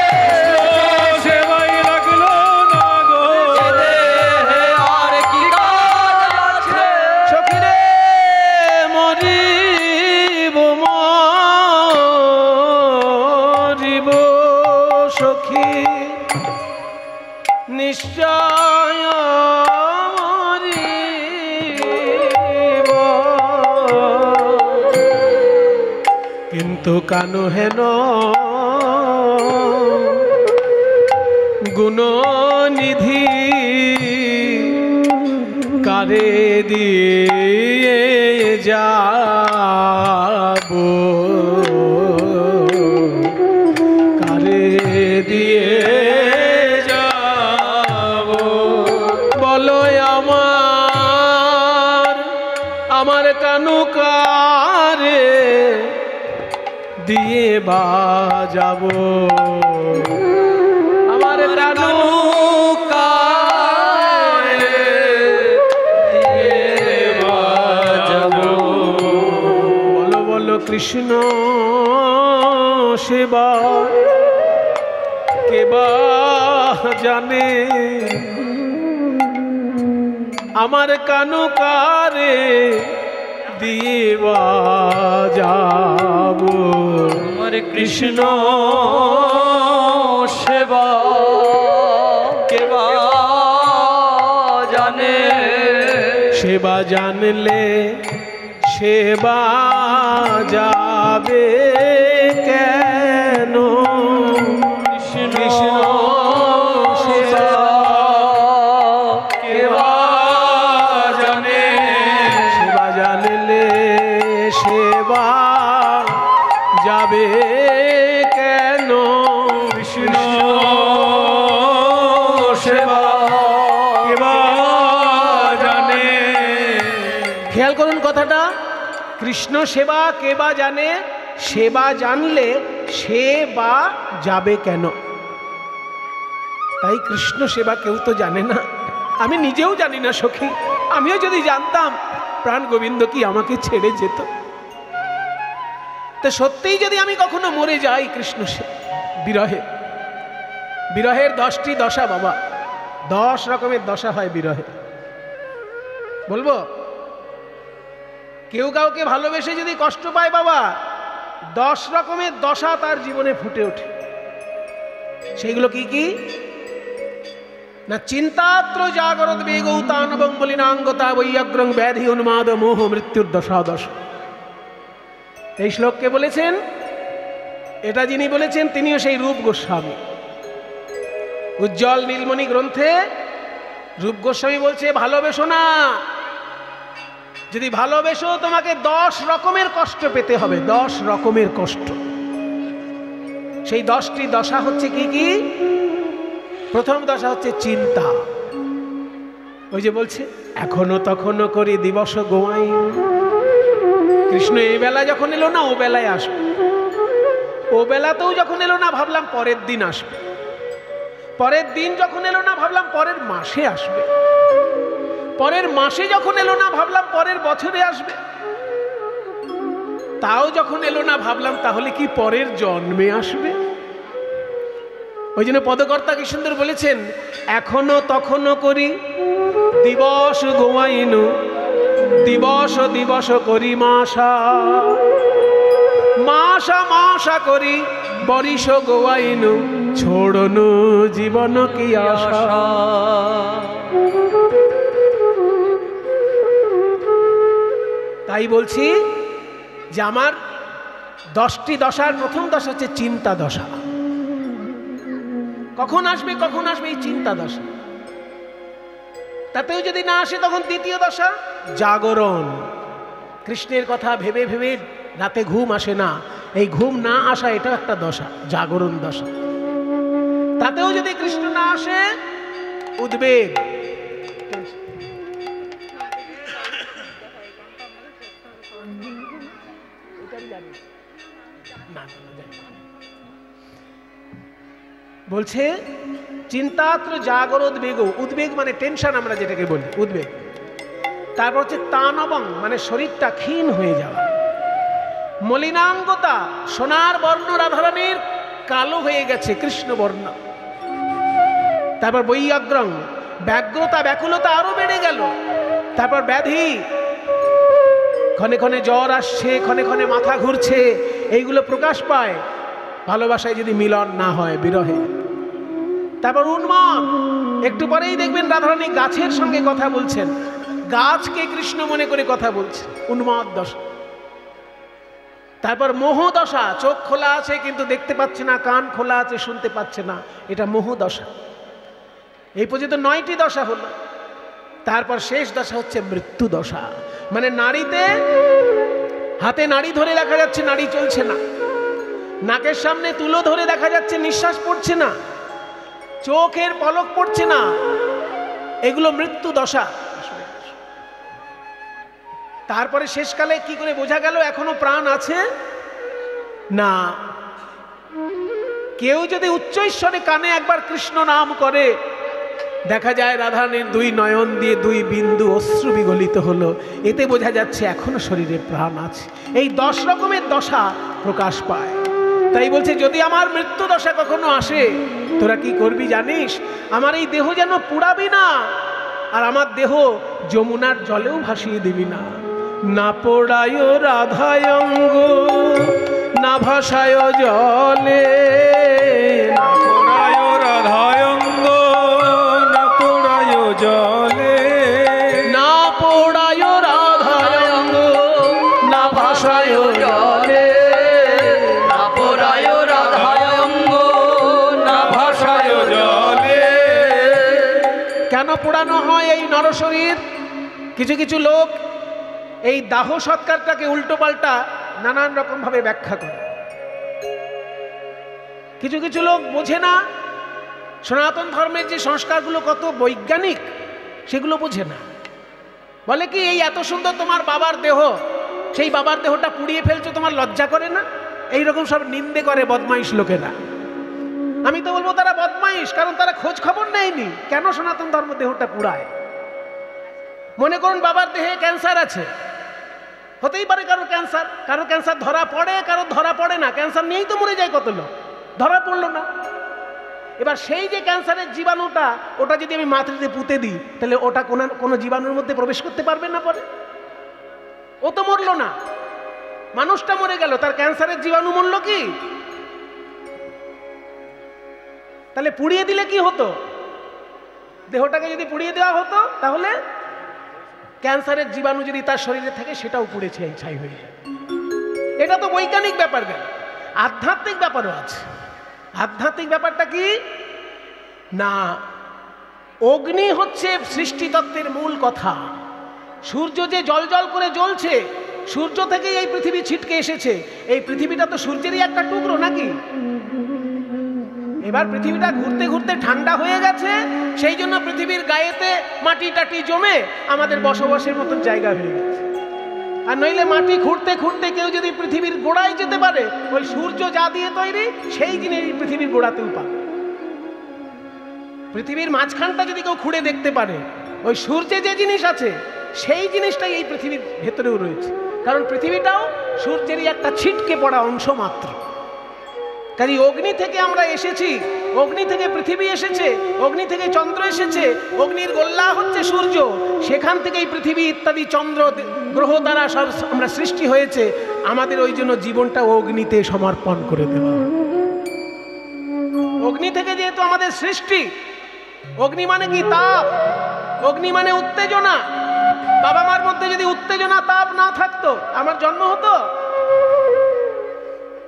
সেবায় লাগলো না গো সে দেহে আর কি কাজ আছে। সখী রে মরিব মরিব সখী নিশ্চয় মরিব, কিন্তু কানু হেন গুণনিধি কারে দিয়ে যাব, কারে দিয়ে যাব বলো আমার কানু কারে দিয়ে বাজাব, আমার কানু কারে দিয়ে বাজাব। বলো বলো কৃষ্ণ সেবা কেবা জানে, আমার কানু কারে দিয়ে বাজাব। আমার কৃষ্ণ সেবা কেবা জানে। সেবা জানলে সেবা যাবে কেন, কৃষ্ণ সেবা কেবা জানে। সেবা জানলে সেবা যাবে কেন, কৃষ্ণ সেবা কেবা জানে। খেয়াল করুন কথাটা, কৃষ্ণ সেবা কেবা জানে, সেবা জানলে সেবা যাবে কেন। তাই কৃষ্ণ সেবা কেউ তো জানে না, আমি নিজেও জানি না সখী। আমিও যদি জানতাম প্রাণ গোবিন্দ কি আমাকে ছেড়ে যেত। তো সত্যিই যদি আমি কখনো মরে যাই কৃষ্ণ বিরহে, বিরহের 10টি দশা বাবা, 10 রকমের দশা হয় বিরহে। বলবো কেউ কাউকে ভালোবেসে যদি কষ্ট পায় বাবা, 10 রকমের দশা তার জীবনে ফুটে ওঠে। সেইগুলো কি কি না, চিন্তাত্র জাগরত বেগৌতানবং বলিনাঙ্গতা বৈয়াগ্রং ব্যাধি উন্মাদ মোহ মৃত্যুর দশা দশ। এই শ্লোককে বলেছেন এটা যিনি বলেছেন তিনিও সেই রূপ গোস্বামী। উজ্জ্বল নীলমণি গ্রন্থে রূপ গোস্বামী বলছে, ভালোবেসো না, যদি ভালোবেসো তোমাকে 10 রকমের কষ্ট পেতে হবে, 10 রকমের কষ্ট। সেই 10টি দশা হচ্ছে কি কি? প্রথম দশা হচ্ছে চিন্তা। ওই যে বলছে, এখনো তখনো করি দিবস গোয়াই, কৃষ্ণ এই বেলা যখন এলো না ও বেলায় আসবে, ও বেলাতেও যখন এলো না ভাবলাম পরের দিন আসবে, পরের দিন যখন এলো না ভাবলাম পরের মাসে আসবে, পরের মাসে যখন এলো না ভাবলাম পরের বছরে আসবে, তাও যখন এলো না ভাবলাম তাহলে কি পরের জন্মে আসবে। ওই জন্য পদকর্তা কি সুন্দর বলেছেন, এখনো তখনো করি দিবস গোয়াইনু, দিবস দিবস করি মাসা, মাসা মাসা করি বরিশ গোয়াইনু, ছোড়নু জীবন কি আশা। তাই বলছি যে আমার 10টি দশার প্রথম দশা হচ্ছে চিন্তা দশা। কখন আসবে কখন আসবে এই চিন্তা দশা। তাতেও যদি না আসে তখন দ্বিতীয় দশা জাগরণ। কৃষ্ণের কথা ভেবে ভেবে রাতে ঘুম আসে না, এই ঘুম না আসা এটাও একটা দশা, জাগরণ দশা। তাতেও যদি কৃষ্ণ না আসে উদ্বেগ। বলছে চিন্তাত্র জাগর উদ্বেগ, উদ্বেগ মানে টেনশন আমরা যেটাকে বলি উদ্বেগ। তারপর হচ্ছে তানবং মানে শরীরটা ক্ষীণ হয়ে যাওয়া, মলিনাঙ্গতা সোনার বর্ণ রাধারানীর কালো হয়ে গেছে কৃষ্ণ বর্ণ। তারপর বৈয়াগ্রং ব্যগ্রতা ব্যাকুলতা আরো বেড়ে গেল। তারপর ব্যাধি, ক্ষণে ক্ষণে জ্বর আসছে, ক্ষণে ক্ষণে মাথা ঘুরছে, এইগুলো প্রকাশ পায় ভালোবাসায় যদি মিলন না হয়, বিরহে। তারপর উন্মাদ, একটু পরেই দেখবেন রাধারানী গাছের সঙ্গে কথা বলছেন, গাছকে কৃষ্ণ মনে করে কথা বলছে, উন্মাদ দশা। তারপর মোহ দশা, চোখ খোলা আছে কিন্তু দেখতে পাচ্ছে না, কান খোলা আছে শুনতে পাচ্ছে না, এটা মোহ দশা। এই পর্যন্ত 9টি দশা হলো। তারপর শেষ দশা হচ্ছে মৃত্যু দশা, মানে নাড়িতে হাতে নাড়ি ধরে দেখা যাচ্ছে নাড়ি চলছে না, নাকের সামনে তুলো ধরে দেখা যাচ্ছে নিঃশ্বাস পড়ছে না, চোখের পলক পড়ছে না, এগুলো মৃত্যু দশা। তারপরে শেষকালে কি করে বোঝা গেল এখনো প্রাণ আছে না? কেউ যদি উচ্চৈশ্বরে কানে একবার কৃষ্ণ নাম করে, দেখা যায় রাধারানীর 2 নয়ন দিয়ে 2 বিন্দু অশ্রু বিগলিত হলো, এতে বোঝা যাচ্ছে এখনো শরীরে প্রাণ আছে। এই 10 রকমের দশা প্রকাশ পায়। তাই বলছে যদি আমার মৃত্যু দশা কখনো আসে তোরা কি করবি জানিস? আমার এই দেহ যেন পুড়াবি না, আর আমার দেহ যমুনার জলেও ভাসিয়ে দিবি না। না পোড়ায় রাধায়ঙ্গ না ভাসায় জলে, না পোড়ায় রাধায়ঙ্গ না পোড়ায় জলে, না পোড়ায় রাধায়ঙ্গ না ভাসায় জলে, না পোড়ায় রাধায়ঙ্গ না ভাসায় জলে। কেন পোড়ানো হয় এই নরশরীর? কিছু কিছু লোক এই দাহ সৎকারটাকে উল্টো পাল্টা নানান রকম ভাবে ব্যাখ্যা করে। কিছু কিছু লোক বোঝে না সনাতন ধর্মের যে সংস্কারগুলো কত বৈজ্ঞানিক, সেগুলো বোঝে না। বলে কি, এই এত সুন্দর তোমার বাবার দেহ, সেই বাবার দেহটা পুড়িয়ে ফেলছো, তোমার লজ্জা করে না? এইরকম সব নিন্দে করে বদমাইশ লোকেরা। আমি তো বলবো তারা বদমাইশ, কারণ তারা খোঁজ খবর নেয়নি কেন সনাতন ধর্ম দেহটা পুড়ায়। মনে করুন বাবার দেহে ক্যান্সার আছে, হতেই পারে কারোর ক্যান্সার, কারোর ক্যান্সার ধরা পড়ে, কারোর ধরা পড়ে না। ক্যান্সার নিয়েই তো মরে যায় কত লোক, ধরা পড়লো না। এবার সেই যে ক্যান্সারের জীবাণুটা, ওটা যদি আমি মাটিতে পুঁতে দিই, তাহলে ওটা কোনো জীবাণুর মধ্যে প্রবেশ করতে পারবে না? পরে ও তো মরলো না, মানুষটা মরে গেল, তার ক্যান্সারের জীবাণু মরল কি? তাহলে পুড়িয়ে দিলে কি হতো? দেহটাকে যদি পুড়িয়ে দেওয়া হতো তাহলে ক্যান্সারের জীবাণু যদি তার শরীরে থাকে সেটাও পুড়ে ছাই হয়ে যায়। এটা তো বৈজ্ঞানিক ব্যাপার গেল। আধ্যাত্মিক ব্যাপারও আছে। আধ্যাত্মিক ব্যাপারটা কি না, অগ্নি হচ্ছে সৃষ্টিতত্ত্বের মূল কথা। সূর্য যে জল করে জ্বলছে, সূর্য থেকেই এই পৃথিবী ছিটকে এসেছে। এই পৃথিবীটা তো সূর্যেরই একটা টুকরো নাকি? এবার পৃথিবীটা ঘুরতে ঘুরতে ঠান্ডা হয়ে গেছে, সেই জন্য পৃথিবীর গায়েতে মাটি টাটি জমে আমাদের বসবাসের মতন জায়গা হয়ে গেছে। আর নইলে মাটি খুঁড়তে খুঁড়তে কেউ যদি পৃথিবীর গোড়ায় যেতে পারে, ওই সূর্য যা দিয়ে তৈরি সেই জিনিস পৃথিবীর গোড়াতেও পাবে। পৃথিবীর মাঝখানটা যদি কেউ খুঁড়ে দেখতে পারে, ওই সূর্যে যে জিনিস আছে সেই জিনিসটাই এই পৃথিবীর ভেতরেও রয়েছে। কারণ পৃথিবীটাও সূর্যেরই একটা ছিটকে পড়া অংশ মাত্র। কাজে অগ্নি থেকে আমরা এসেছি, অগ্নি থেকে পৃথিবী এসেছে, অগ্নি থেকে চন্দ্র এসেছে, অগ্নির গোল্লা হচ্ছে সূর্য, সেখান থেকেই পৃথিবী ইত্যাদি চন্দ্র গ্রহ দ্বারা সব আমরা সৃষ্টি হয়েছে। আমাদের ওই জন্য জীবনটা অগ্নিতে সমর্পণ করে দেওয়া। অগ্নি থেকে যেহেতু আমাদের সৃষ্টি, অগ্নি মানে কি? তাপ। অগ্নি মানে উত্তেজনা। বাবা মার মধ্যে যদি উত্তেজনা তাপ না থাকতো, আমার জন্ম হতো?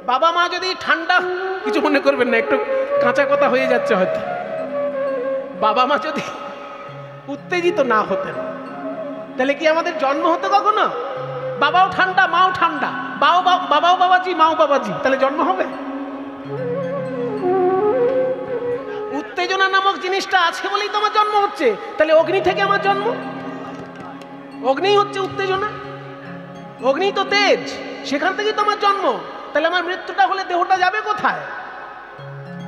বাবা মা যদি ঠান্ডা, কিছু মনে করবেন না, একটু কাঁচা কথা হয়ে যাচ্ছে হয়তো, বাবা মা যদি উত্তেজিত না হতেন তাহলে কি আমাদের জন্ম হতো কখনো? বাবাও ঠান্ডা মাও ঠান্ডা, বাবাও বাবাজি মাও বাবাজি, তাহলে জন্ম হবে? উত্তেজনা নামক জিনিসটা আছে বলেই তো আমার জন্ম হচ্ছে। তাহলে অগ্নি থেকে আমার জন্ম। অগ্নি হচ্ছে উত্তেজনা, অগ্নি তো তেজ, সেখান থেকেই তো আমার জন্ম। তাহলে আমার মৃত্যুটা হলে দেহটা যাবে কোথায়?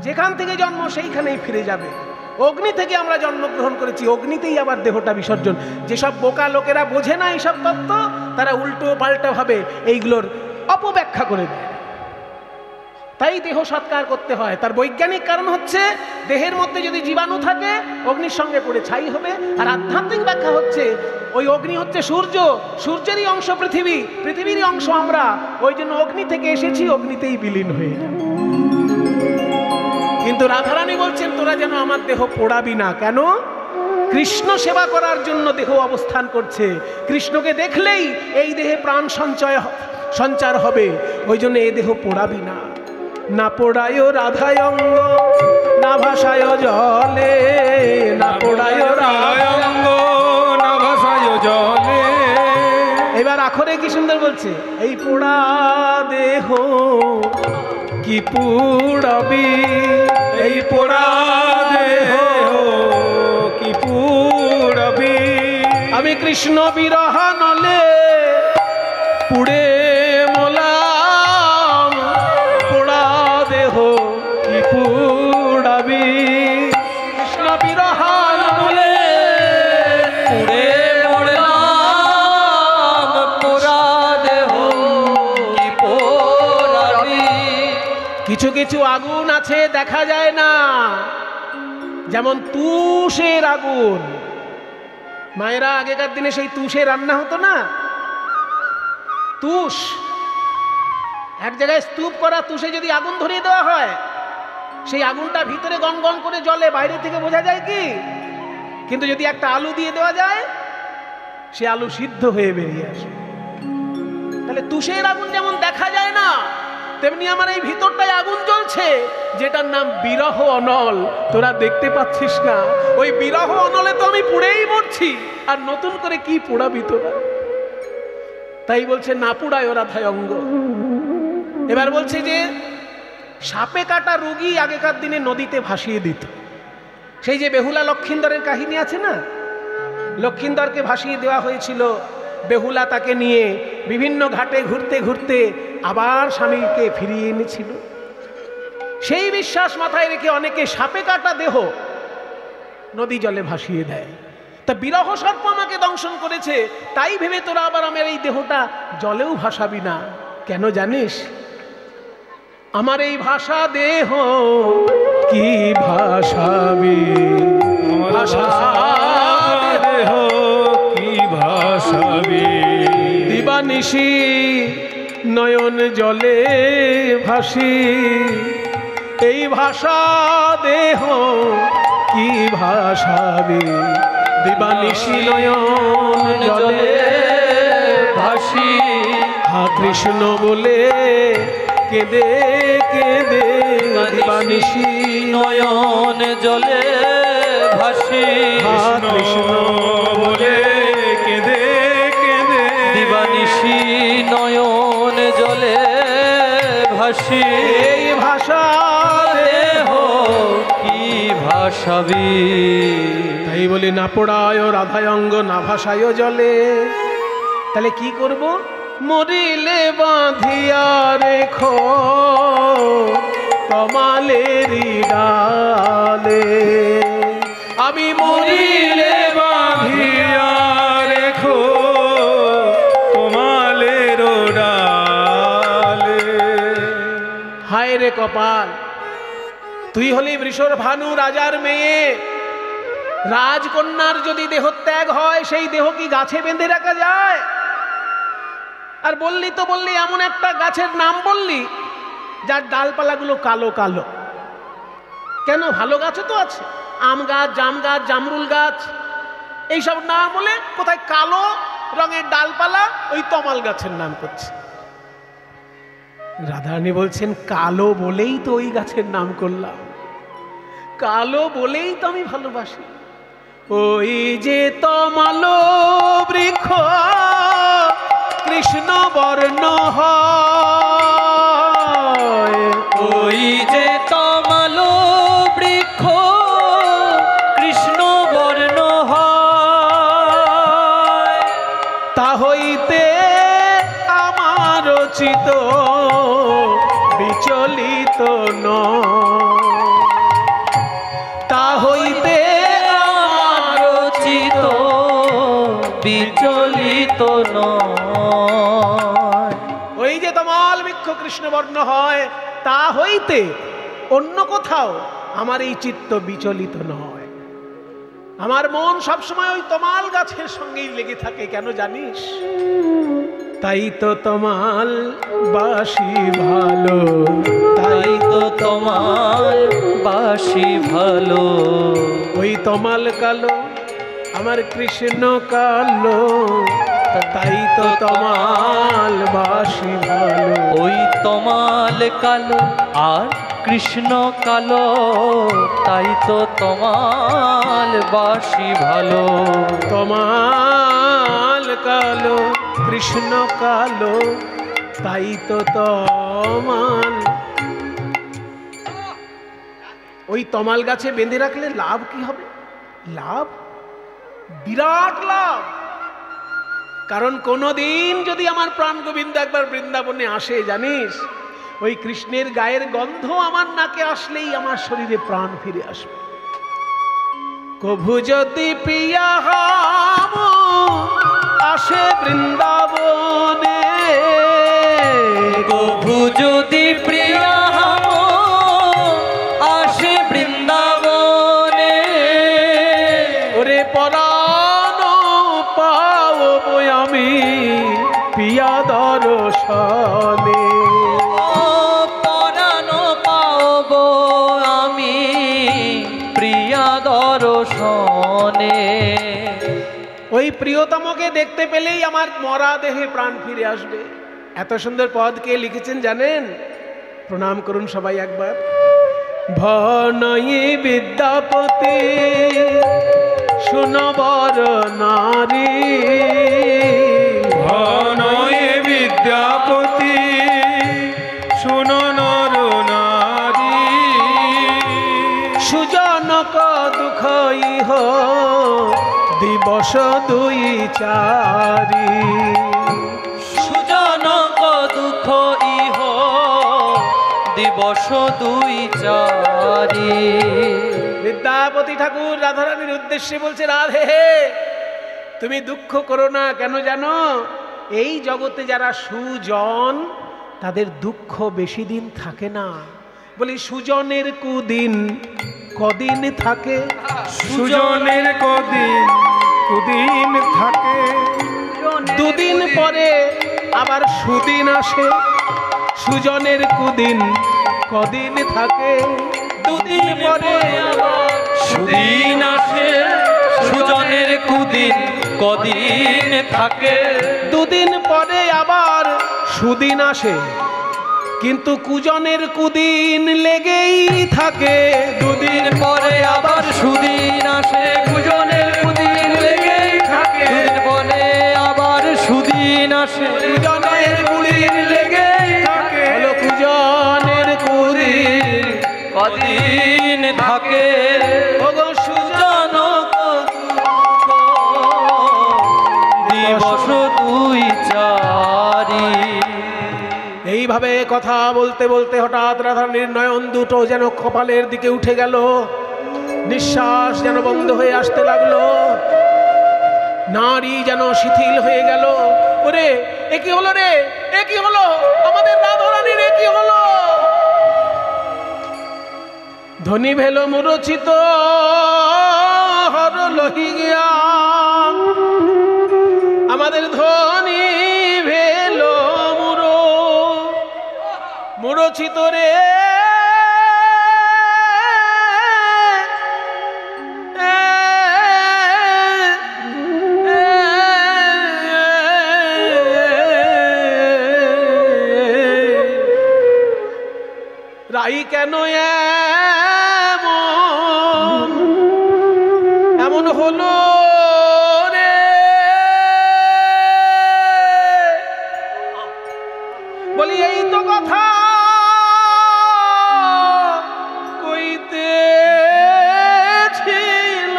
যেখান থেকে জন্ম সেইখানেই ফিরে যাবে। অগ্নি থেকে আমরা জন্মগ্রহণ করেছি, অগ্নিতেই আবার দেহটা বিসর্জন। যেসব বোকা লোকেরা বোঝে না এইসব তত্ত্ব, তারা উল্টো পাল্টা ভাবে এইগুলোর অপব্যাখ্যা করে দেয়। তাই দেহ সৎকার করতে হয়। তার বৈজ্ঞানিক কারণ হচ্ছে দেহের মধ্যে যদি জীবাণু থাকে অগ্নির সঙ্গে পড়ে ছাই হবে। আর আধ্যাত্মিক ব্যাখ্যা হচ্ছে ওই অগ্নি হচ্ছে সূর্য, সূর্যেরই অংশ পৃথিবী, পৃথিবীরই অংশ আমরা। ওই জন্য অগ্নি থেকে এসেছি, অগ্নিতেই বিলীন হয়ে যাব। কিন্তু রাধারানী বলছেন তোরা যেন আমার দেহ পোড়াবি না। কেন? কৃষ্ণ সেবা করার জন্য দেহ অবস্থান করছে। কৃষ্ণকে দেখলেই এই দেহে প্রাণ সঞ্চার হবে। ওই জন্য এই দেহ পোড়াবি না। না পোড়ায় রাধায় অঙ্গ, না ভাসায় জলে, না পোড়ায় রাধায় অঙ্গ, না ভাসায় জলে। এবার আখরে কি সুন্দর বলছে, এই পোড়া দেহ কি পুড়াবি, এই পোড়া দেহ কি পুড়াবি। আমি কৃষ্ণ বিরহ নলে পুড়ে মোলাম, পোড়া দেহ কি পুড়াবি। কৃষ্ণ বিরহ নলে পুড়ে মোলাম, পোড়া দেহ কি পোড়াবি। কিছু কিছু আগুন আছে দেখা যায় না, যেমন তুষের আগুন। মায়েরা আগেকার দিনে সেই তুষে রান্না হতো না, তুষ এক জায়গায় স্তূপ করা তুষে যদি আগুন ধরিয়ে দেওয়া হয়, সেই আগুনটা ভিতরে গন গন করে জ্বলে, বাইরে থেকে বোঝা যায় কি? কিন্তু যদি একটা আলু দিয়ে দেওয়া যায়, সে আলু সিদ্ধ হয়ে বেরিয়ে আসে। তাহলে তুষের আগুন যেমন দেখা যায় না, তেমনি আমার এই ভিতরটায় আগুন জ্বলছে, যেটার নাম বিরহ অনল। তোরা দেখতে পাচ্ছিস না? ওই বিরহ অনলে তো আমি পুড়েই মরছি, আর নতুন করে কি পোড়াবি তোরা? তাই বলছে না পোড়ায় রাধায় অঙ্গ। এবার বলছে যে সাপে কাটা রোগী আগেকার দিনে নদীতে ভাসিয়ে দিত। সেই যে বেহুলা লক্ষিন্দরের কাহিনী আছে না, লক্ষিন্দরকে ভাসিয়ে দেওয়া হয়েছিল। বেহুলা তাকে নিয়ে বিভিন্ন ঘাটে ঘুরতে ঘুরতে আবার স্বামীকে ফিরিয়ে এনেছিল। সেই বিশ্বাস মাথায় রেখে অনেকে সাপে কাটা দেহ নদী জলে ভাসিয়ে দেয়। তা বিরহ সর্প আমাকে দংশন করেছে, তাই ভেবে তোরা আবার আমার এই দেহটা জলেও ভাসাবি না। কেন জানিস? আমার এই ভাষা দেহ কি ভাসাবি, ভাষা দেহ কি ভাসাবি। দিবানিশি নয়ন জলে ভাসি, এই ভাষা দেহ কি ভাসাবি। দিবানিশি নয়ন জলে ভাসি, হা কৃষ্ণ বলে কেঁদে কেঁদে দিবানিশি নয়ন জলে ভাসি কৃষ্ণ বলে কেঁদে কেঁদে দিবানিশি নয়ন জলে ভাসি এই ভাষা দেহ কি ভাসাবি তাই বলি না পোড়ায় রাধায় অঙ্গ না ভাষায় জলে। তাহলে কি করব? মরিলে বাঁধিয়া রেখো তমালেরি ডালে, আমি মরিলে বাঁধিয়া রেখো তোমালের ডালে। হায় রে কপাল, তুই হলি বৃষর ভানু রাজার মেয়ে, রাজকন্যার যদি দেহত্যাগ হয় সেই দেহ কি গাছে বেঁধে রাখা যায়? আর বললি তো বললি এমন একটা গাছের নাম বললি যার ডালপালাগুলো কালো কালো। কেন? ভালো গাছও তো আছে, আম গাছ, জাম গাছ, জামরুল গাছ, এইসব না বলে কোথায় কালো রঙের ডালপালা ওই তমাল গাছের নাম করছে। রাধারানী বলছেন কালো বলেই তো ওই গাছের নাম করলাম, কালো বলেই তো আমি ভালোবাসি। ওই যে তমালো বৃক্ষ কৃষ্ণ বর্ণ হয়, ওই যে তমালো বৃক্ষ কৃষ্ণ বর্ণ হয়, তা হইতে আমার চিত বিচলিত নয়, তা হইতে আমার চিত বিচলিত নয়। ওই যে তমাল বৃক্ষ কৃষ্ণবর্ণ হয় তা হইতে অন্য কোথাও আমার এই চিত্ত বিচলিত নয়। আমার মন সবসময় ওই তমাল গাছের সঙ্গেই লেগে থাকে, কেন জানিস? তাই তো তমাল বাসি ভালো, তাই তো তোমার বাসি ভালো, ওই তমাল কালো আমার কৃষ্ণ কালো, তাই তো তমাল বাসি ভালো। ওই তমাল কালো আর কৃষ্ণ কালো, তাই তো তমাল বাসি ভালো। তমাল কালো কৃষ্ণ কালো, তাই তো তমাল। ওই তমাল গাছে বেঁধে রাখলে লাভ কি হবে? লাভ, বিরাট লাভ। কারণ কোনদিন যদি আমার প্রাণ গোবিন্দ একবার বৃন্দাবনে আসে, জানিস ওই কৃষ্ণের গায়ের গন্ধ আমার নাকে আসলেই আমার শরীরে প্রাণ ফিরে আসবে। কভু যদি প্রিয়া হাম আসে বৃন্দাবনে, কভু যদি প্রিয়া হাম আসে বৃন্দাবনে, ওরে পরাণ পাবো আমি পিয়া দর্শনে, পরাণ পাব আমি প্রিয়া দর্শনে। ওই প্রিয়তমকে দেখতে পেলেই আমার মরা দেহে প্রাণ ফিরে আসবে। এত সুন্দর পদ কে লিখেছেন জানেন? প্রণাম করুন সবাই একবার। ভনয়ী বিদ্যাপতি সুনবর নারী, ভনয়ে বিদ্যাপতি শুনো নর নারী, সুজনক দুঃখ ইহ দিবস দুই চারি, সুজনক দুঃখ ইহ দিবস দুই চারি। বিদ্যাপতি ঠাকুর রাধারানীর উদ্দেশ্যে বলছে, রাধে তুমি দুঃখ করো না। কেন জানো? এই জগতে যারা সুজন তাদের দুঃখ বেশি দিন থাকে না। বলি সুজনের কুদিন কদিন থাকে, সুজনের কদিন কুদিন থাকে, দুদিন পরে আবার সুদিন আসে। সুজনের কুদিন কদিন থাকে, দুদিন পরে আবার সুদিন আসে, সুজনের কুদিন কদিন থাকে, দুদিন পরে আবার সুদিন আসে। কিন্তু কুজনের কুদিন লেগেই থাকে, দুদিন পরে আবার সুদিন আসে, কুজনের কুদিন লেগেই থাকে, দুদিন পরে আবার সুদিন আসে, কুজনের কুদিন লেগেই থাকে, হলো কুজনের কুদিন কদিন থাকে ওগো সুজন দিবস দুই চারি। এইভাবে কথা বলতে বলতে হঠাৎ রাধারানীর নয়ন দুটো যেন কপালের দিকে উঠে গেল, নিঃশ্বাস যেন বন্ধ হয়ে আসতে লাগলো, নারী যেন শিথিল হয়ে গেল। ওরে এ কি হলো রে, এ কি হলো, আমাদের রাধারানীর এ কি হলো? ধ্বনি ভেল মুরচিত হর লহি গিয়া, আমাদের ধ্বনি ভেল মুরচিত রে, রাই কেন এমন হলো রে, বলি এই তো কথা কইতে ছিল,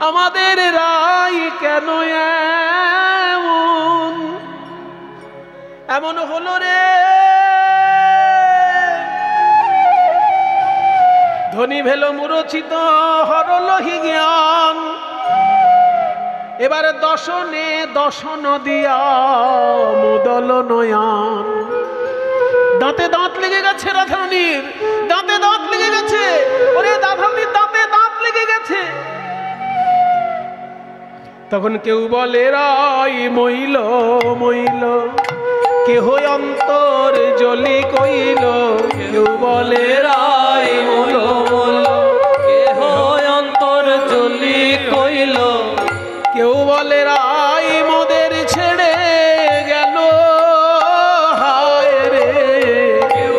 আমাদের রাই কেন এমন হলো রে। ধ্বনি ভেল মুরচিত হরলহি জ্ঞান, এবারে দশনে দশন দিয়া মুদল নয়ান। দাঁতে দাঁত লেগে গেছে রাধারানীর, দাঁতে দাঁত লেগে গেছে, ওরে রাধারানীর দাঁতে দাঁত লেগে গেছে। তখন কেউ বলে রাই মইল মইল, কেহ অন্তর জলি কইল, কেউ বলে রাই মইল মইল, কেহ অন্তর জলি কইল, কেউ বলে রাই মোদের ছেড়ে গেল, হায় রে,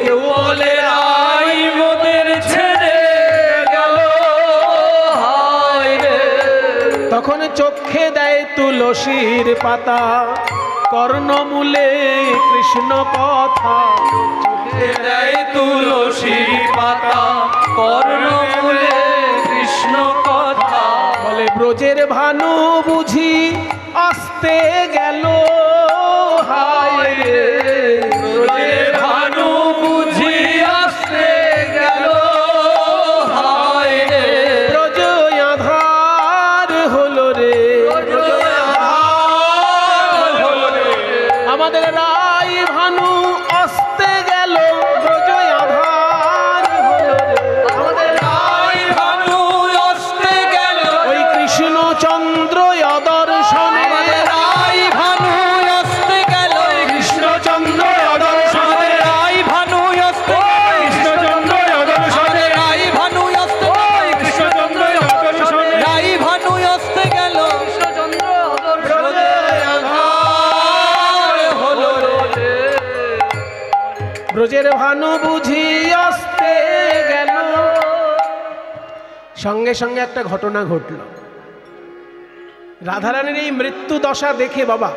কেউ বলে রাই মোদের ছেড়ে গেল, হায় রে। তখন চোখে দেয় তুলসীর পাতা, কর্ণমূলে কৃষ্ণ কথা, চোখে দেয় তুলসীর পাতা, কর্ণমূলে কৃষ্ণ কথা। বলে ব্রজের ভানু বুঝি আসতে গেল, হায় রে, ব্রজের ভানু বুঝি আসতে গেল, হায় রে। ব্রজ আধার হলো রে, আমাদের রাই ভানু আসতে গেল, ব্রজ আধার হলো রে, আমাদের রাই ভানু আসতে গেল, ওই কৃষ্ণ চন্দ্র দর্শনে, রাই ভানু আসতে গেল, কৃষ্ণচন্দ্র দর্শনে, রাই ভানু আসতে কৃষ্ণচন্দ্র দর্শনে, রাই ভানু আসতে কৃষ্ণচন্দ্র দর্শনে, রাই ভানু আসতে গেল, ব্রজের ভানু বুঝি আসতে গেল। সঙ্গে সঙ্গে একটা ঘটনা ঘটল। রাধারানীর এই মৃত্যু দশা দেখে বাবা,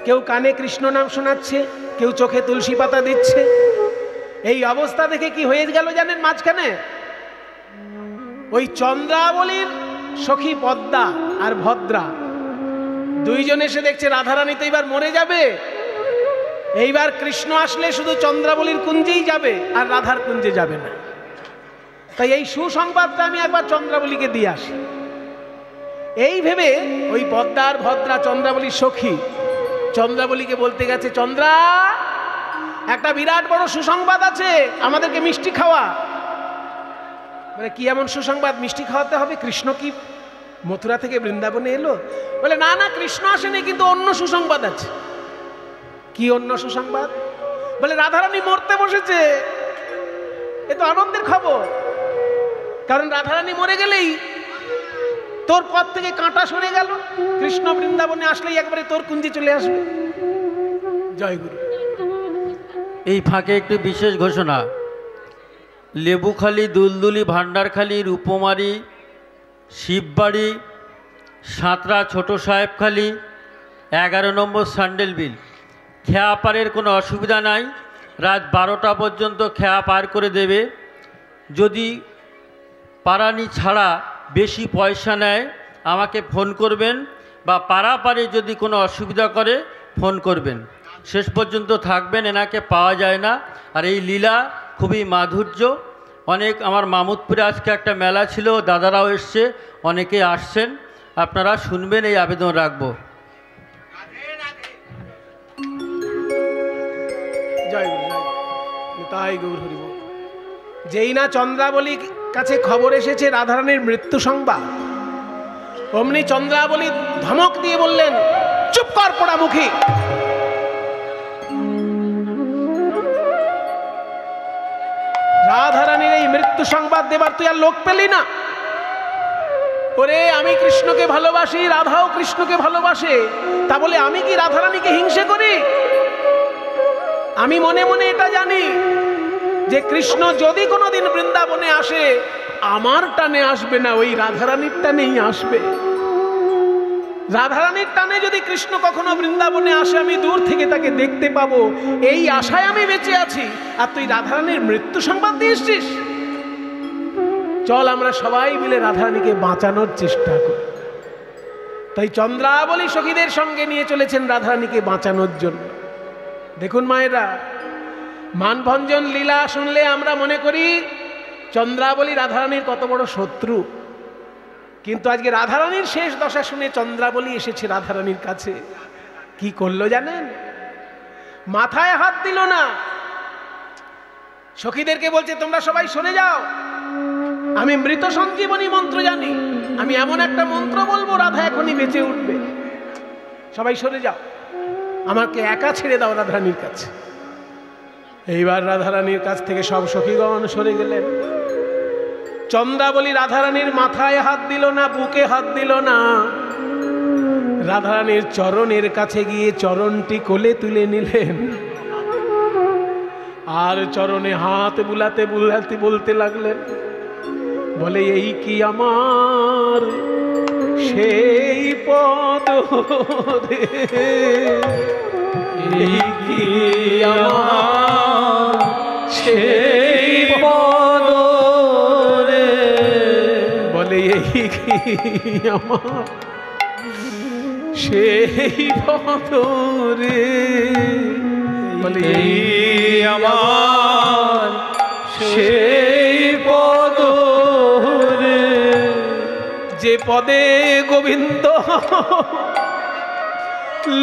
কেউ কানে কৃষ্ণ নাম শোনাচ্ছে, কেউ চোখে তুলসী পাতা দিচ্ছে। এই অবস্থা দেখে কি হয়ে গেল জানেন? মাঝখানে ওই চন্দ্রাবলীর সখী পদ্মা আর ভদ্রা দুইজন এসে দেখছে রাধারানী তো এবার মরে যাবে, এইবার কৃষ্ণ আসলে শুধু চন্দ্রাবলীর কুঞ্জেই যাবে আর রাধার কুঞ্জে যাবে না। তাই এই সুসংবাদটা আমি একবার চন্দ্রাবলীকে দিয়ে আসি। এই ভেবে ওই পদ্মার ভদ্রা চন্দ্রাবলীর সখী চন্দ্রাবলীকে বলতে গেছে, চন্দ্রা একটা বিরাট বড় সুসংবাদ আছে, আমাদেরকে মিষ্টি খাওয়া। বলে কি এমন সুসংবাদ, মিষ্টি খাওয়াতে হবে? কৃষ্ণ কি মথুরা থেকে বৃন্দাবনে এলো? বলে না না, কৃষ্ণ আসেনি, কিন্তু অন্য সুসংবাদ আছে। কি অন্য সুসংবাদ? বলে রাধারানী মরতে বসেছে। এ তো আনন্দের খবর, কারণ রাধারানী মরে গেলেই তোর পথ থেকে কাঁটা সরে গেল, কৃষ্ণ বৃন্দাবনে আসলেই একবারে তোর কুঞ্জে চলে আসবে। জয় গুরু। এই ফাঁকে একটি বিশেষ ঘোষণা। লেবুখালী, দুলদুলি, ভান্ডারখালী, রূপমারি, শিববাড়ি, সাঁতরা, ছোট সাহেবখালী, 11 নম্বর স্যান্ডেলবিল, খেয়া পারের কোনো অসুবিধা নাই। রাত 12টা পর্যন্ত খেয়া পার করে দেবে। যদি পারানি ছাড়া বেশি পয়সা নেয় আমাকে ফোন করবেন, বা পারাপারে যদি কোনো অসুবিধা করে ফোন করবেন। শেষ পর্যন্ত থাকবেন, এনাকে পাওয়া যায় না। আর এই লীলা খুবই মাধুর্য। অনেক আমার মামুদপুরে আজকে একটা মেলা ছিল, দাদারাও এসছে, অনেকে আসছেন, আপনারা শুনবেন, এই আবেদন রাখবো। জয় গুরু, জয় গুরু, তাই গৌর হরি বল। যেই না চন্দ্রাবলীর কাছে খবর এসেছে রাধারানীর মৃত্যু সংবাদ, অমনি চন্দ্রাবলী ধমক দিয়ে বললেন, চুপ কর পোড়ামুখী। রাধারানীর এই মৃত্যু সংবাদ দেবার তুই আর লোক পেলি না? ওরে, আমি কৃষ্ণকে ভালোবাসি, রাধাও কৃষ্ণকে ভালোবাসে, তা বলে আমি কি রাধারানীকে হিংসে করি? আমি মনে মনে এটা জানি যে কৃষ্ণ যদি কোনোদিন বৃন্দাবনে আসে, আমার টানে আসবে না, ওই রাধারানীর টানেই আসবে। রাধারানীর টানে যদি কৃষ্ণ কখনো বৃন্দাবনে আসে, আমি দূর থেকে তাকে দেখতে পাবো, এই আশায় আমি বেঁচে আছি। আর তুই রাধারানীর মৃত্যু সংবাদ দিয়ে এসছিস? চল আমরা সবাই মিলে রাধারানীকে বাঁচানোর চেষ্টা করি। তাই চন্দ্রাবলী সখীদের সঙ্গে নিয়ে চলেছেন রাধারানীকে বাঁচানোর জন্য। দেখুন মায়েরা, মানভঞ্জন লীলা শুনলে আমরা মনে করি চন্দ্রাবলী রাধারানীর কত বড় শত্রু, কিন্তু আজকে রাধারানীর শেষ দশা শুনে চন্দ্রাবলী এসেছে রাধারানীর কাছে। কি করলো জানেন? মাথায় হাত দিল না, সখীদেরকে বলছে তোমরা সবাই সরে যাও, আমি মৃত সঞ্জীবনী মন্ত্র জানি, আমি এমন একটা মন্ত্র বলবো রাধা এখনই বেঁচে উঠবে, সবাই সরে যাও, আমাকে একা ছেড়ে দাও রাধারানীর কাছে। এইবার রাধারানীর কাছ থেকে সব সখীগণ সরে গেলেন। চন্দ্রাবলী রাধারানীর মাথায় হাত দিল না, বুকে হাত দিল না, রাধারানীর চরণের কাছে গিয়ে চরণটি কোলে তুলে নিলেন, আর চরণে হাত বুলাতে বুলাতে বলতে লাগলেন, বলে এই কি আমার সেই পদ রে, এই কি আমার সেই পদ রে, বলে এই কি আমার সেই পদ রে, বলে এই আমার সেই পদ রে, যে পদে গোবিন্দ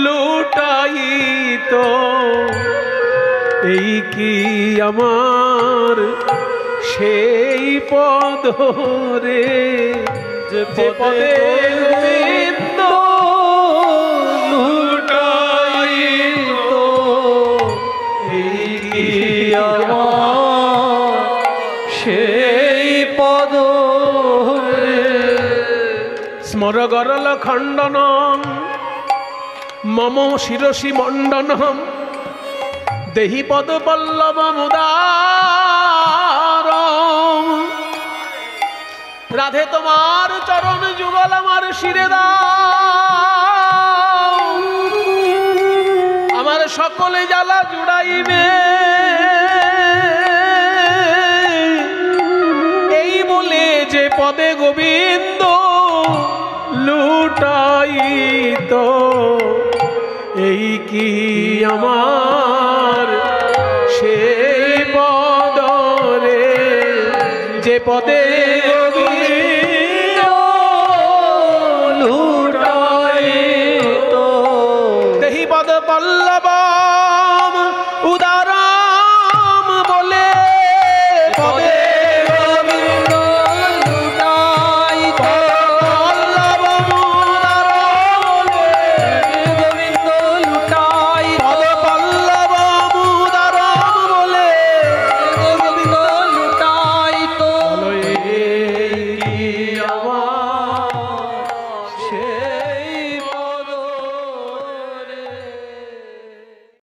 লুটাইত, এই কি আমার সেই পদ রে, যে পদে গোবিন্দ লুটাইত, এই কি আমার সেই পদ রে। স্মর গরল খণ্ডনম মম শিরসি মণ্ডনম দেহি পদ পল্লব মুদারম, রাধে তোমার চরণ যুগল আমার শিরে দাও, আমার সকলে জ্বালা জুড়াইবে, এই বলে যে পদে গোবিন্দ লুটাইত, এই কি আমার সেই পদ রে, যে পদে লুটাইত, দেহি পদ পল্লব